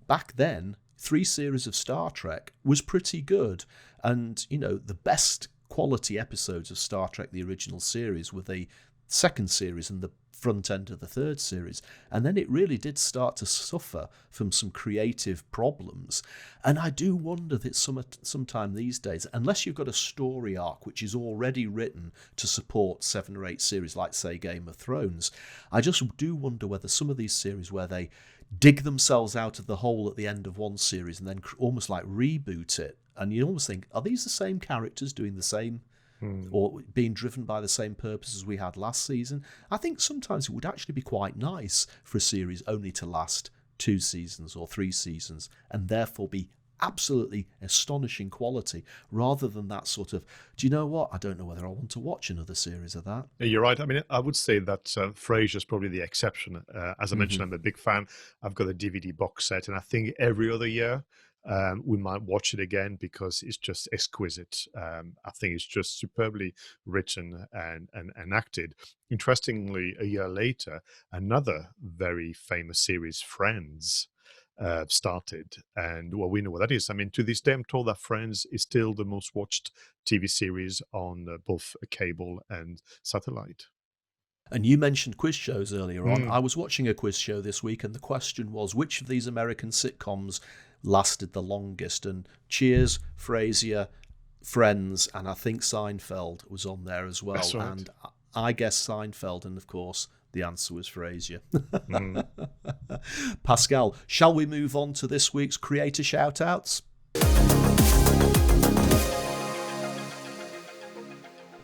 Back then, 3 series of Star Trek was pretty good, and the best quality episodes of Star Trek, the original series, were the second series and the front end of the third series, and then it really did start to suffer from some creative problems. And I do wonder that sometime these days, unless you've got a story arc which is already written to support 7 or 8 series, like say Game of Thrones, I just do wonder whether some of these series where they dig themselves out of the hole at the end of one series and then almost like reboot it, and you almost think, are these the same characters doing the same or being driven by the same purpose as we had last season? I think sometimes it would actually be quite nice for a series only to last 2 seasons or 3 seasons and therefore be absolutely astonishing quality, rather than that sort of, do you know what, I don't know whether I want to watch another series of that. You're right. I mean, I would say that Frasier is probably the exception. As I mentioned, I'm a big fan. I've got a DVD box set, and I think every other year we might watch it again because it's just exquisite. I think it's just superbly written and acted. Interestingly, a year later, another very famous series, Friends, started. And well, we know what that is. I mean, to this day, I'm told that Friends is still the most watched TV series on both cable and satellite. And you mentioned quiz shows earlier on. I was watching a quiz show this week, and the question was, which of these American sitcoms lasted the longest? And Cheers, Frasier, Friends, and I think Seinfeld was on there as well. That's right. And I guessed Seinfeld, and of course, the answer was Frasier. Pascal, shall we move on to this week's creator shout-outs?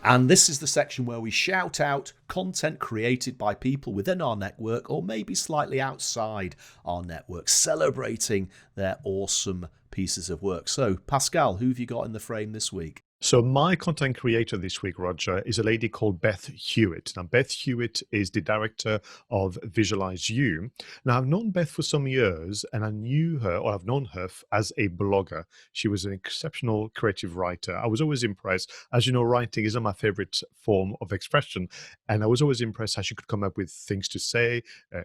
And this is the section where we shout out content created by people within our network or maybe slightly outside our network, celebrating their awesome pieces of work. So, Pascal, who have you got in the frame this week? So my content creator this week, Roger, is a lady called Beth Hewitt. Now, Beth Hewitt is the director of Visualize You. Now, I've known Beth for some years, and I knew her, or I've known her as a blogger. She was an exceptional creative writer. I was always impressed. As you know, writing isn't my favorite form of expression, and I was always impressed how she could come up with things to say,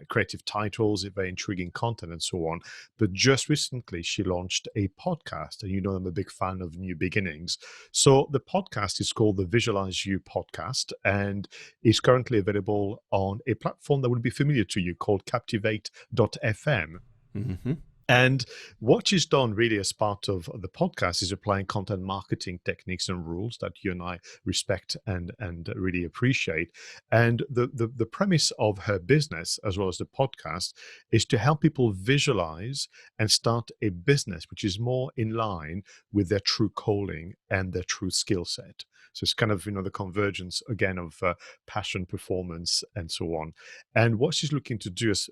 creative titles, very intriguing content, and so on. But just recently, she launched a podcast, and you know I'm a big fan of new beginnings. So the podcast is called the Visualize You podcast and is currently available on a platform that would be familiar to you called captivate.fm. Mm-hmm. And what she's done really as part of the podcast is applying content marketing techniques and rules that you and I respect and really appreciate. And the premise of her business, as well as the podcast, is to help people visualize and start a business which is more in line with their true calling and their true skill set. So it's kind of, the convergence again of passion, performance, and so on. And what she's looking to do is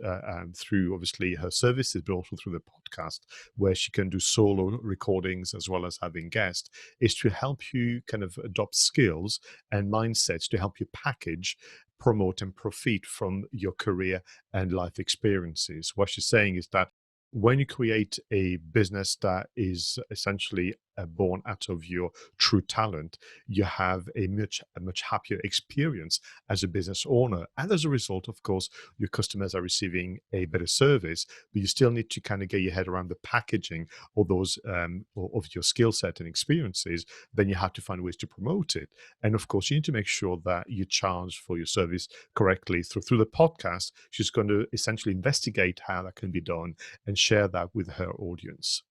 through obviously her services, but also through the podcast, where she can do solo recordings as well as having guests, is to help you kind of adopt skills and mindsets to help you package, promote, and profit from your career and life experiences. What she's saying is that when you create a business that is essentially born out of your true talent, you have a much happier experience as a business owner. And as a result, of course, your customers are receiving a better service, but you still need to kind of get your head around the packaging of those of your skill set and experiences. Then you have to find ways to promote it. And of course, you need to make sure that you charge for your service correctly. Through the podcast, she's going to essentially investigate how that can be done and share that with her audience.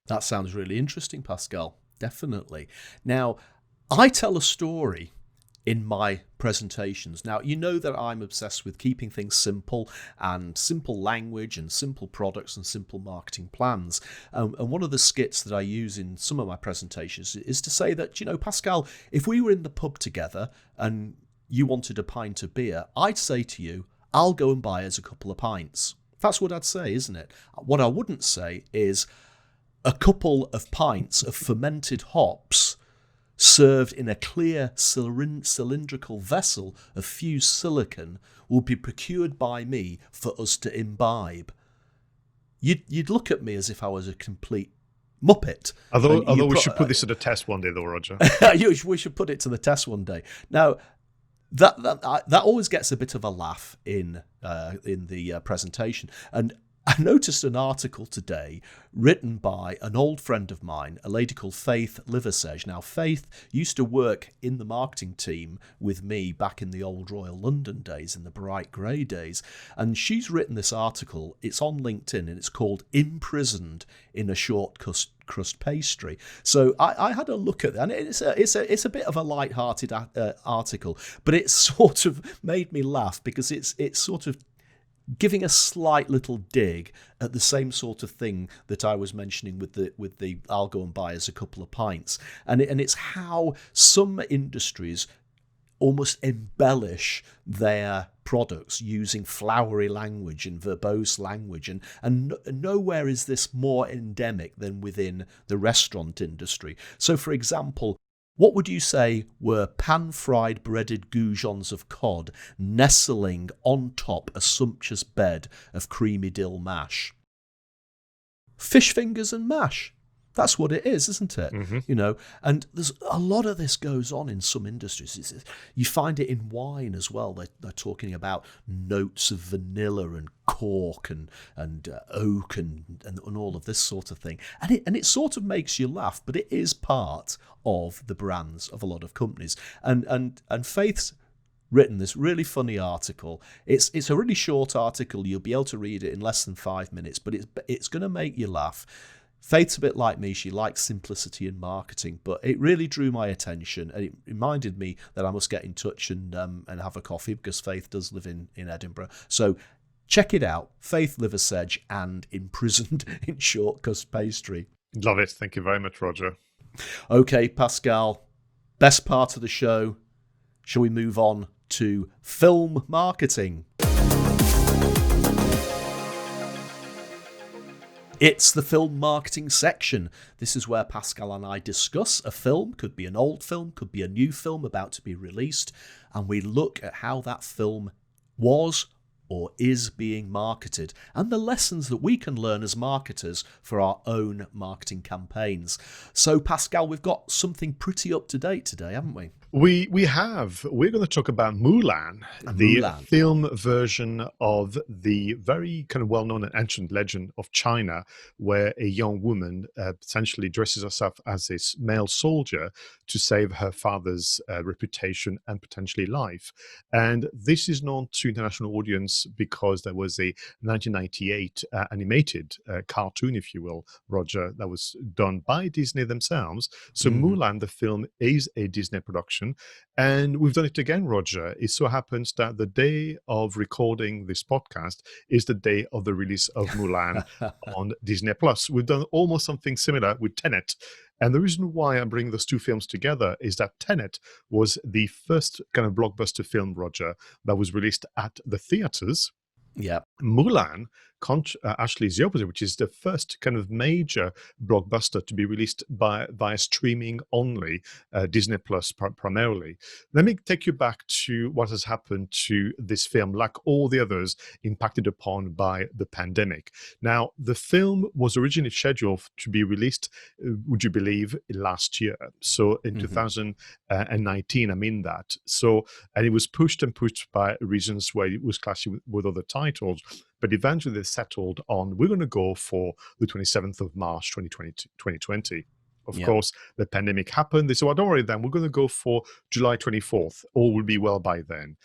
That sounds really interesting, Pascal. Definitely. Now, I tell a story in my presentations. Now, you know that I'm obsessed with keeping things simple and simple language and simple products and simple marketing plans. And one of the skits that I use in some of my presentations is to say that, Pascal, if we were in the pub together and you wanted a pint of beer, I'd say to you, I'll go and buy us a couple of pints. That's what I'd say, isn't it? What I wouldn't say is a couple of pints of fermented hops served in a clear cylindrical vessel of fused silicon will be procured by me for us to imbibe. You'd look at me as if I was a complete muppet. Although we should put this to the test one day, though, Roger. We should put it to the test one day. Now, that always gets a bit of a laugh in the presentation. And I noticed an article today written by an old friend of mine, a lady called Faith Liversedge. Now, Faith used to work in the marketing team with me back in the old Royal London days, in the bright grey days. And she's written this article. It's on LinkedIn and it's called Imprisoned in a Short Crust Pastry. So I had a look at that, and it's a bit of a light-hearted article, but it sort of made me laugh because it's sort of giving a slight little dig at the same sort of thing that I was mentioning with the I'll go and buy us a couple of pints, and it's how some industries almost embellish their products using flowery language and verbose language, and nowhere is this more endemic than within the restaurant industry. So, for example, what would you say were pan-fried breaded goujons of cod nestling on top a sumptuous bed of creamy dill mash? Fish fingers and mash. That's what it is, isn't it? Mm-hmm. And there's a lot of this goes on in some industries. You find it in wine as well. They're talking about notes of vanilla and cork and oak and all of this sort of thing. And it sort of makes you laugh, but it is part of the brands of a lot of companies. And Faith's written this really funny article. It's a really short article. You'll be able to read it in less than 5 minutes, but it's going to make you laugh. Faith's a bit like me. She likes simplicity in marketing, but it really drew my attention, and it reminded me that I must get in touch and have a coffee, because Faith does live in Edinburgh. So check it out, Faith Liversedge and Imprisoned in Short Crust Pastry. Love it. Thank you very much, Roger. Okay, Pascal, best part of the show. Shall we move on to film marketing? It's the film marketing section. This is where Pascal and I discuss a film, could be an old film, could be a new film about to be released, and we look at how that film was or is being marketed and the lessons that we can learn as marketers for our own marketing campaigns. So, Pascal, we've got something pretty up to date today, haven't we? We have. We're going to talk about Mulan, the film version of the very kind of well-known and ancient legend of China, where a young woman essentially dresses herself as this male soldier to save her father's reputation and potentially life. And this is known to international audience because there was a 1998 animated cartoon, if you will, Roger, that was done by Disney themselves. So Mulan, the film, is a Disney production. And we've done it again, Roger. It so happens that the day of recording this podcast is the day of the release of Mulan on Disney+. We've done almost something similar with Tenet. And the reason why I'm bringing those two films together is that Tenet was the first kind of blockbuster film, Roger, that was released at the theaters. Yeah. Mulan actually is the opposite, which is the first kind of major blockbuster to be released via streaming only, Disney Plus primarily. Let me take you back to what has happened to this film, like all the others impacted upon by the pandemic. Now, the film was originally scheduled to be released, would you believe, last year. So in 2019, I mean that. So, and it was pushed by reasons where it was clashing with other titles. But eventually they settled on, we're going to go for the 27th of March, 2020. Of course, the pandemic happened. They said, well, don't worry then, we're going to go for July 24th. All will be well by then.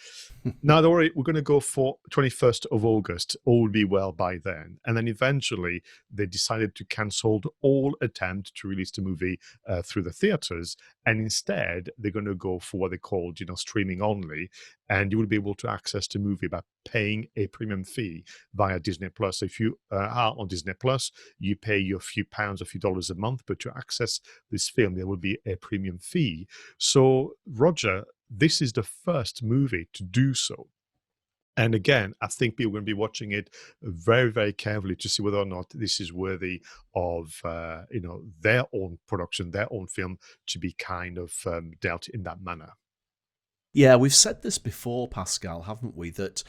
Now, don't worry, we're going to go for 21st of August. All will be well by then. And then eventually they decided to cancel all attempt to release the movie through the theaters. And instead, they're going to go for what they called, streaming only. And you will be able to access the movie by paying a premium fee via Disney Plus. So if you are on Disney Plus, you pay your few pounds, a few dollars a month, but to access this film, there will be a premium fee. So, Roger, this is the first movie to do so. And again, I think people are going to be watching it very, very carefully to see whether or not this is worthy of, their own production, their own film to be kind of dealt in that manner. Yeah, we've said this before, Pascal, haven't we? That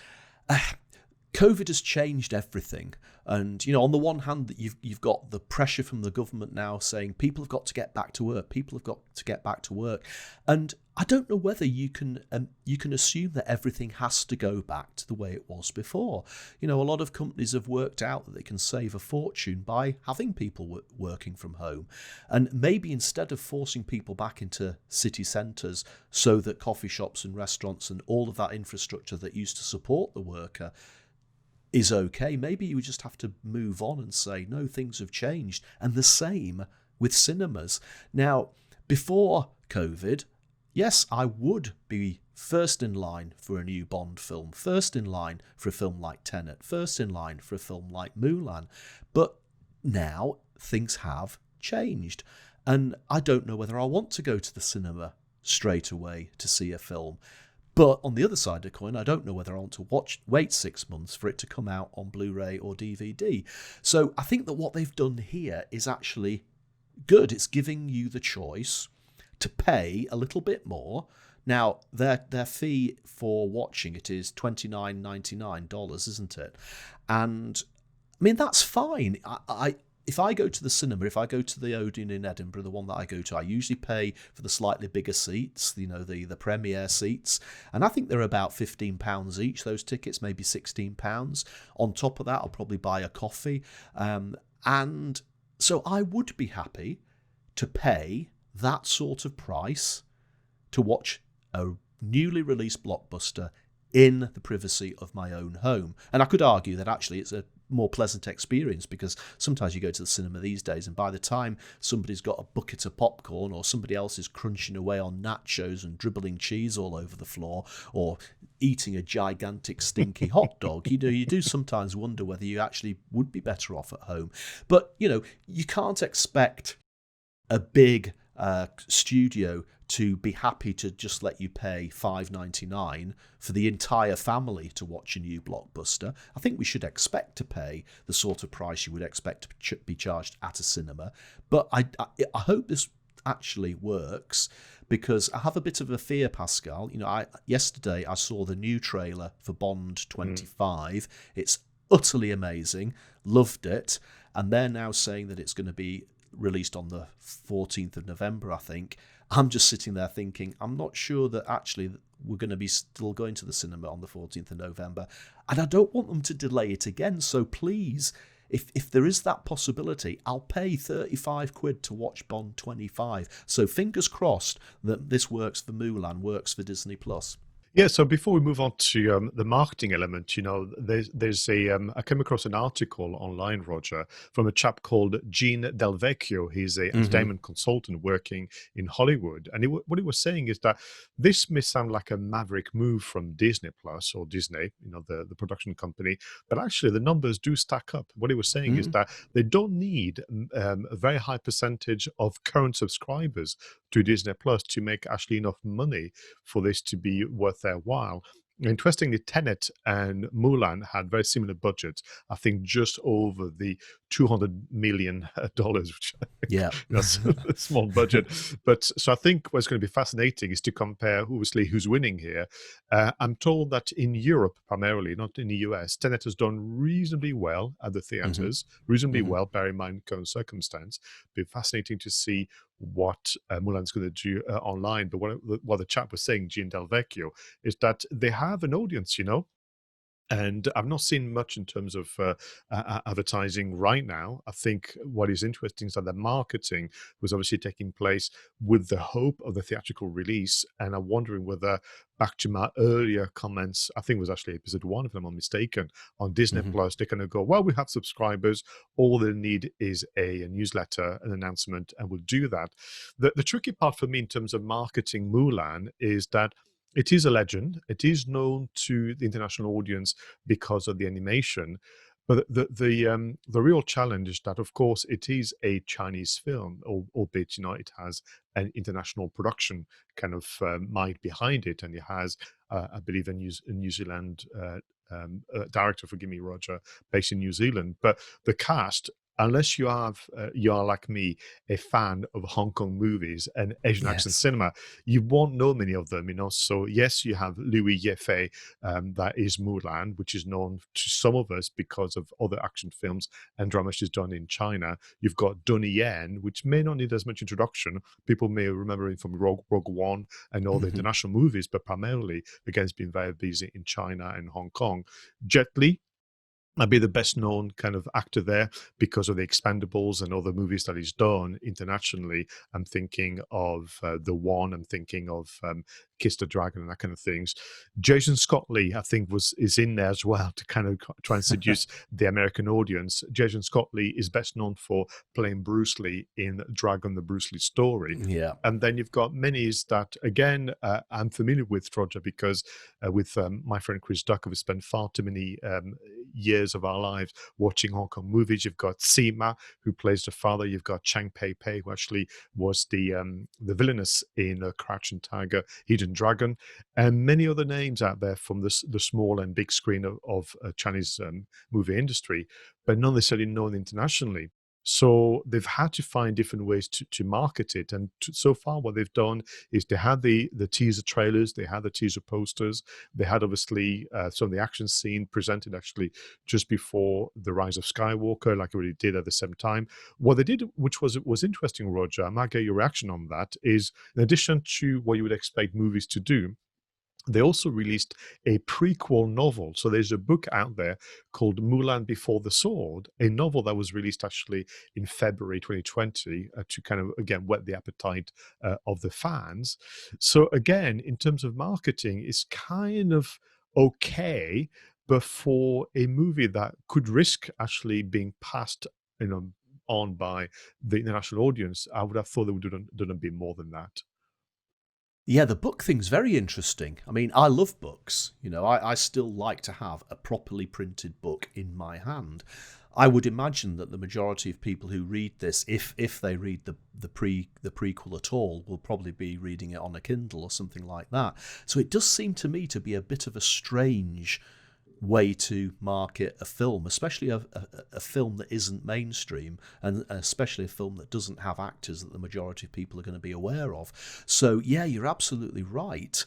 COVID has changed everything. And, on the one hand, you've got the pressure from the government now saying people have got to get back to work. People have got to get back to work. And I don't know whether you can assume that everything has to go back to the way it was before. A lot of companies have worked out that they can save a fortune by having people working from home. And maybe instead of forcing people back into city centres so that coffee shops and restaurants and all of that infrastructure that used to support the worker is okay, maybe you just have to move on and say, no, things have changed. And the same with cinemas. Now, before COVID, yes, I would be first in line for a new Bond film, first in line for a film like Tenet, first in line for a film like Mulan. But now things have changed. And I don't know whether I want to go to the cinema straight away to see a film. But on the other side of the coin, I don't know whether I want to wait 6 months for it to come out on Blu-ray or DVD. So I think that what they've done here is actually good. It's giving you the choice to pay a little bit more. Now, their fee for watching it is $29.99, isn't it? And I mean, that's fine. If I go to the cinema, if I go to the Odeon in Edinburgh, the one that I go to, I usually pay for the slightly bigger seats, the premiere seats. And I think they're about £15 each, those tickets, maybe £16. On top of that, I'll probably buy a coffee. And so I would be happy to pay that sort of price to watch a newly released blockbuster in the privacy of my own home. And I could argue that actually it's a more pleasant experience, because sometimes you go to the cinema these days and by the time somebody's got a bucket of popcorn or somebody else is crunching away on nachos and dribbling cheese all over the floor or eating a gigantic stinky hot dog, you do sometimes wonder whether you actually would be better off at home. But you can't expect a big studio to be happy to just let you pay $5.99 for the entire family to watch a new blockbuster. I think we should expect to pay the sort of price you would expect to be charged at a cinema. But I hope this actually works, because I have a bit of a fear, Pascal. Yesterday I saw the new trailer for Bond 25. It's utterly amazing, loved it, and they're now saying that it's going to be released on the 14th of November, I think. I'm just sitting there thinking, I'm not sure that actually we're going to be still going to the cinema on the 14th of November. And I don't want them to delay it again. So please, if there is that possibility, I'll pay 35 quid to watch Bond 25. So fingers crossed that this works for Mulan, works for Disney+. Yeah, so before we move on to the marketing element, there's I came across an article online, Roger, from a chap called Gene Del Vecchio. He's a entertainment consultant working in Hollywood, and what he was saying is that this may sound like a maverick move from Disney Plus or Disney, the production company, but actually the numbers do stack up. What he was saying is that they don't need a very high percentage of current subscribers to Disney Plus to make actually enough money for this to be worth their while. Interestingly, Tenet and Mulan had very similar budgets. I think just over the $200 million, which I think, Yeah. that's a small budget. But so I think what's going to be fascinating is to compare, obviously, who's winning here. I'm told that in Europe, primarily, not in the US, Tenet has done reasonably well at the theaters, reasonably well, bear in mind current circumstance. It'll be fascinating to see what Mulan's going to do online. But what the chap was saying, Gene Del Vecchio, is that they have an audience, and I've not seen much in terms of advertising right now. I think what is interesting is that the marketing was obviously taking place with the hope of the theatrical release. And I'm wondering whether, back to my earlier comments, I think it was actually episode 1, if I'm not mistaken, on Disney Plus, they're going to go, well, we have subscribers. All they need is a newsletter, an announcement, and we'll do that. The tricky part for me in terms of marketing Mulan is that it is a legend. It is known to the international audience because of the animation. But the real challenge is that, of course, it is a Chinese film, albeit it has an international production kind of might behind it, and it has, I believe, a New Zealand director. Forgive me, Roger, based in New Zealand. But the cast, unless you are like me, a fan of Hong Kong movies and Asian action cinema, you won't know many of them. So yes, you have Louis Yefei, that is Mulan, which is known to some of us because of other action films and drama she's done in China. You've got Donnie Yen, which may not need as much introduction. People may remember him from Rogue One and all the international movies, but primarily, again, he's been very busy in China and Hong Kong. Jet Li might be the best known kind of actor there because of the Expendables and other movies that he's done internationally. I'm thinking of The One, I'm thinking of Kiss the Dragon and that kind of things. Jason Scott Lee, I think, is in there as well to kind of try and seduce the American audience. Jason Scott Lee is best known for playing Bruce Lee in Dragon, the Bruce Lee story. Yeah. And then you've got minis that, again, I'm familiar with, Roger, because with my friend Chris Ducker, we spent far too many years of our lives watching Hong Kong movies. You've got Sima, who plays the father. You've got Chang Pei Pei, who actually was the villainess in Crouching Tiger, Hidden Dragon, and many other names out there from the small and big screen of Chinese movie industry, but not necessarily known internationally. So they've had to find different ways to market it. And so far what they've done is they had the teaser trailers, they had the teaser posters, they had obviously some of the action scene presented actually just before the Rise of Skywalker, like it really did at the same time. What they did, which was interesting, Roger, I might get your reaction on that, is in addition to what you would expect movies to do, they also released a prequel novel. So there's a book out there called Mulan Before the Sword, a novel that was released actually in February 2020 to kind of, again, whet the appetite of the fans. So again, in terms of marketing, it's kind of okay, but for a movie that could risk actually being passed, on by the international audience, I would have thought they would have done a bit more than that. Yeah, the book thing's very interesting. I mean, I love books. I still like to have a properly printed book in my hand. I would imagine that the majority of people who read this, if they read the prequel at all, will probably be reading it on a Kindle or something like that. So it does seem to me to be a bit of a strange way to market a film, especially a film that isn't mainstream, and especially a film that doesn't have actors that the majority of people are going to be aware of. So yeah, you're absolutely right.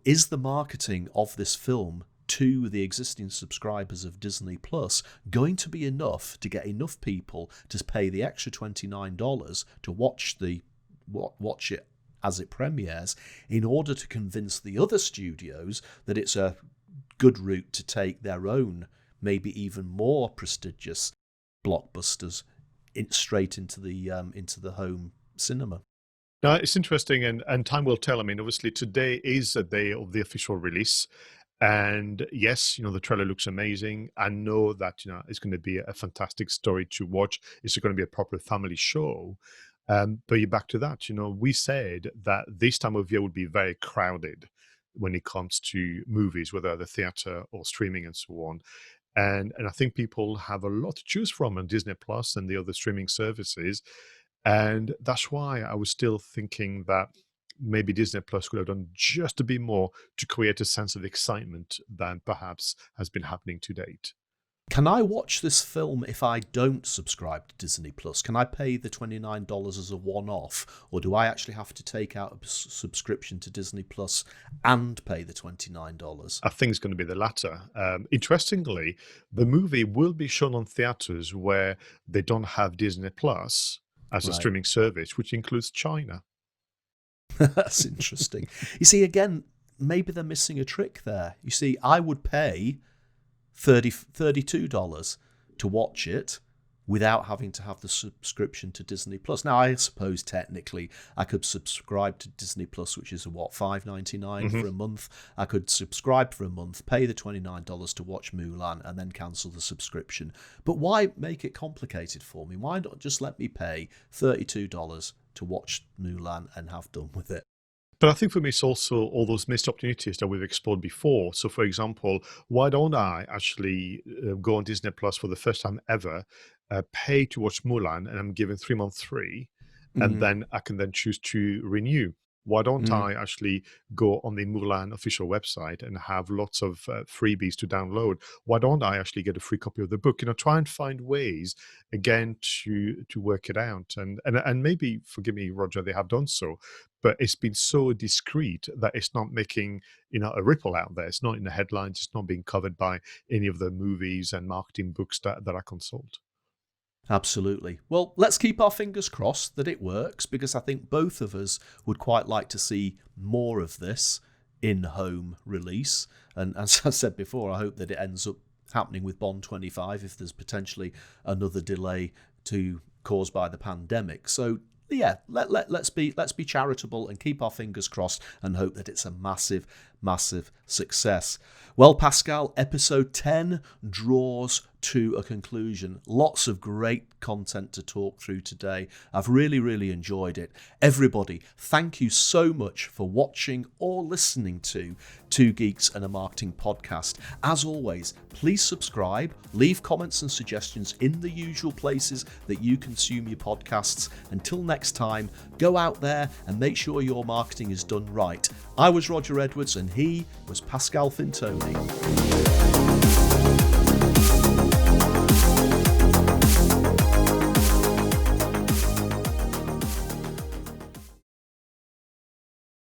Is the marketing of this film to the existing subscribers of Disney Plus going to be enough to get enough people to pay the extra $29 to watch it as it premieres, in order to convince the other studios that it's a good route to take their own, maybe even more prestigious blockbusters straight into the home cinema? Now, it's interesting, and time will tell. I mean, obviously, today is the day of the official release. And yes, the trailer looks amazing. I know that, it's going to be a fantastic story to watch. It's going to be a proper family show. But you're back to that. We said that this time of year would be very crowded when it comes to movies, whether the theater or streaming and so on. And I think people have a lot to choose from on Disney Plus and the other streaming services. And that's why I was still thinking that maybe Disney Plus could have done just a bit more to create a sense of excitement than perhaps has been happening to date. Can I watch this film if I don't subscribe to Disney Plus? Can I pay the $29 as a one-off, or do I actually have to take out a subscription to Disney Plus and pay the $29? I think it's going to be the latter. Interestingly, the movie will be shown on theaters where they don't have Disney Plus as a streaming service, which includes China. That's interesting. You see, again, maybe they're missing a trick there. You see, I would pay $32 to watch it without having to have the subscription to Disney Plus. Now, I suppose technically I could subscribe to Disney Plus, which is $5.99 for a month. I could subscribe for a month, pay the $29 to watch Mulan, and then cancel the subscription. But why make it complicated for me? Why not just let me pay $32 to watch Mulan and have done with it? But I think for me, it's also all those missed opportunities that we've explored before. So, for example, why don't I actually go on Disney Plus for the first time ever, pay to watch Mulan, and I'm given 3 months free, and then I can then choose to renew? Why don't I actually go on the Mulan official website and have lots of freebies to download? Why don't I actually get a free copy of the book? Try and find ways again to work it out. And maybe, forgive me, Roger, they have done so, but it's been so discreet that it's not making a ripple out there. It's not in the headlines. It's not being covered by any of the movies and marketing books that I consult. Absolutely. Well, let's keep our fingers crossed that it works, because I think both of us would quite like to see more of this in-home release. And as I said before, I hope that it ends up happening with Bond 25 if there's potentially another delay caused by the pandemic. So yeah, let's be charitable and keep our fingers crossed and hope that it's a massive, massive success. Well, Pascal, episode 10 draws to a conclusion. Lots of great content to talk through today. I've really, really enjoyed it. Everybody, thank you so much for watching or listening to Two Geeks and a Marketing Podcast. As always, please subscribe, leave comments and suggestions in the usual places that you consume your podcasts. Until next time, go out there and make sure your marketing is done right. I was Roger Edwards and he was Pascal Fintoni.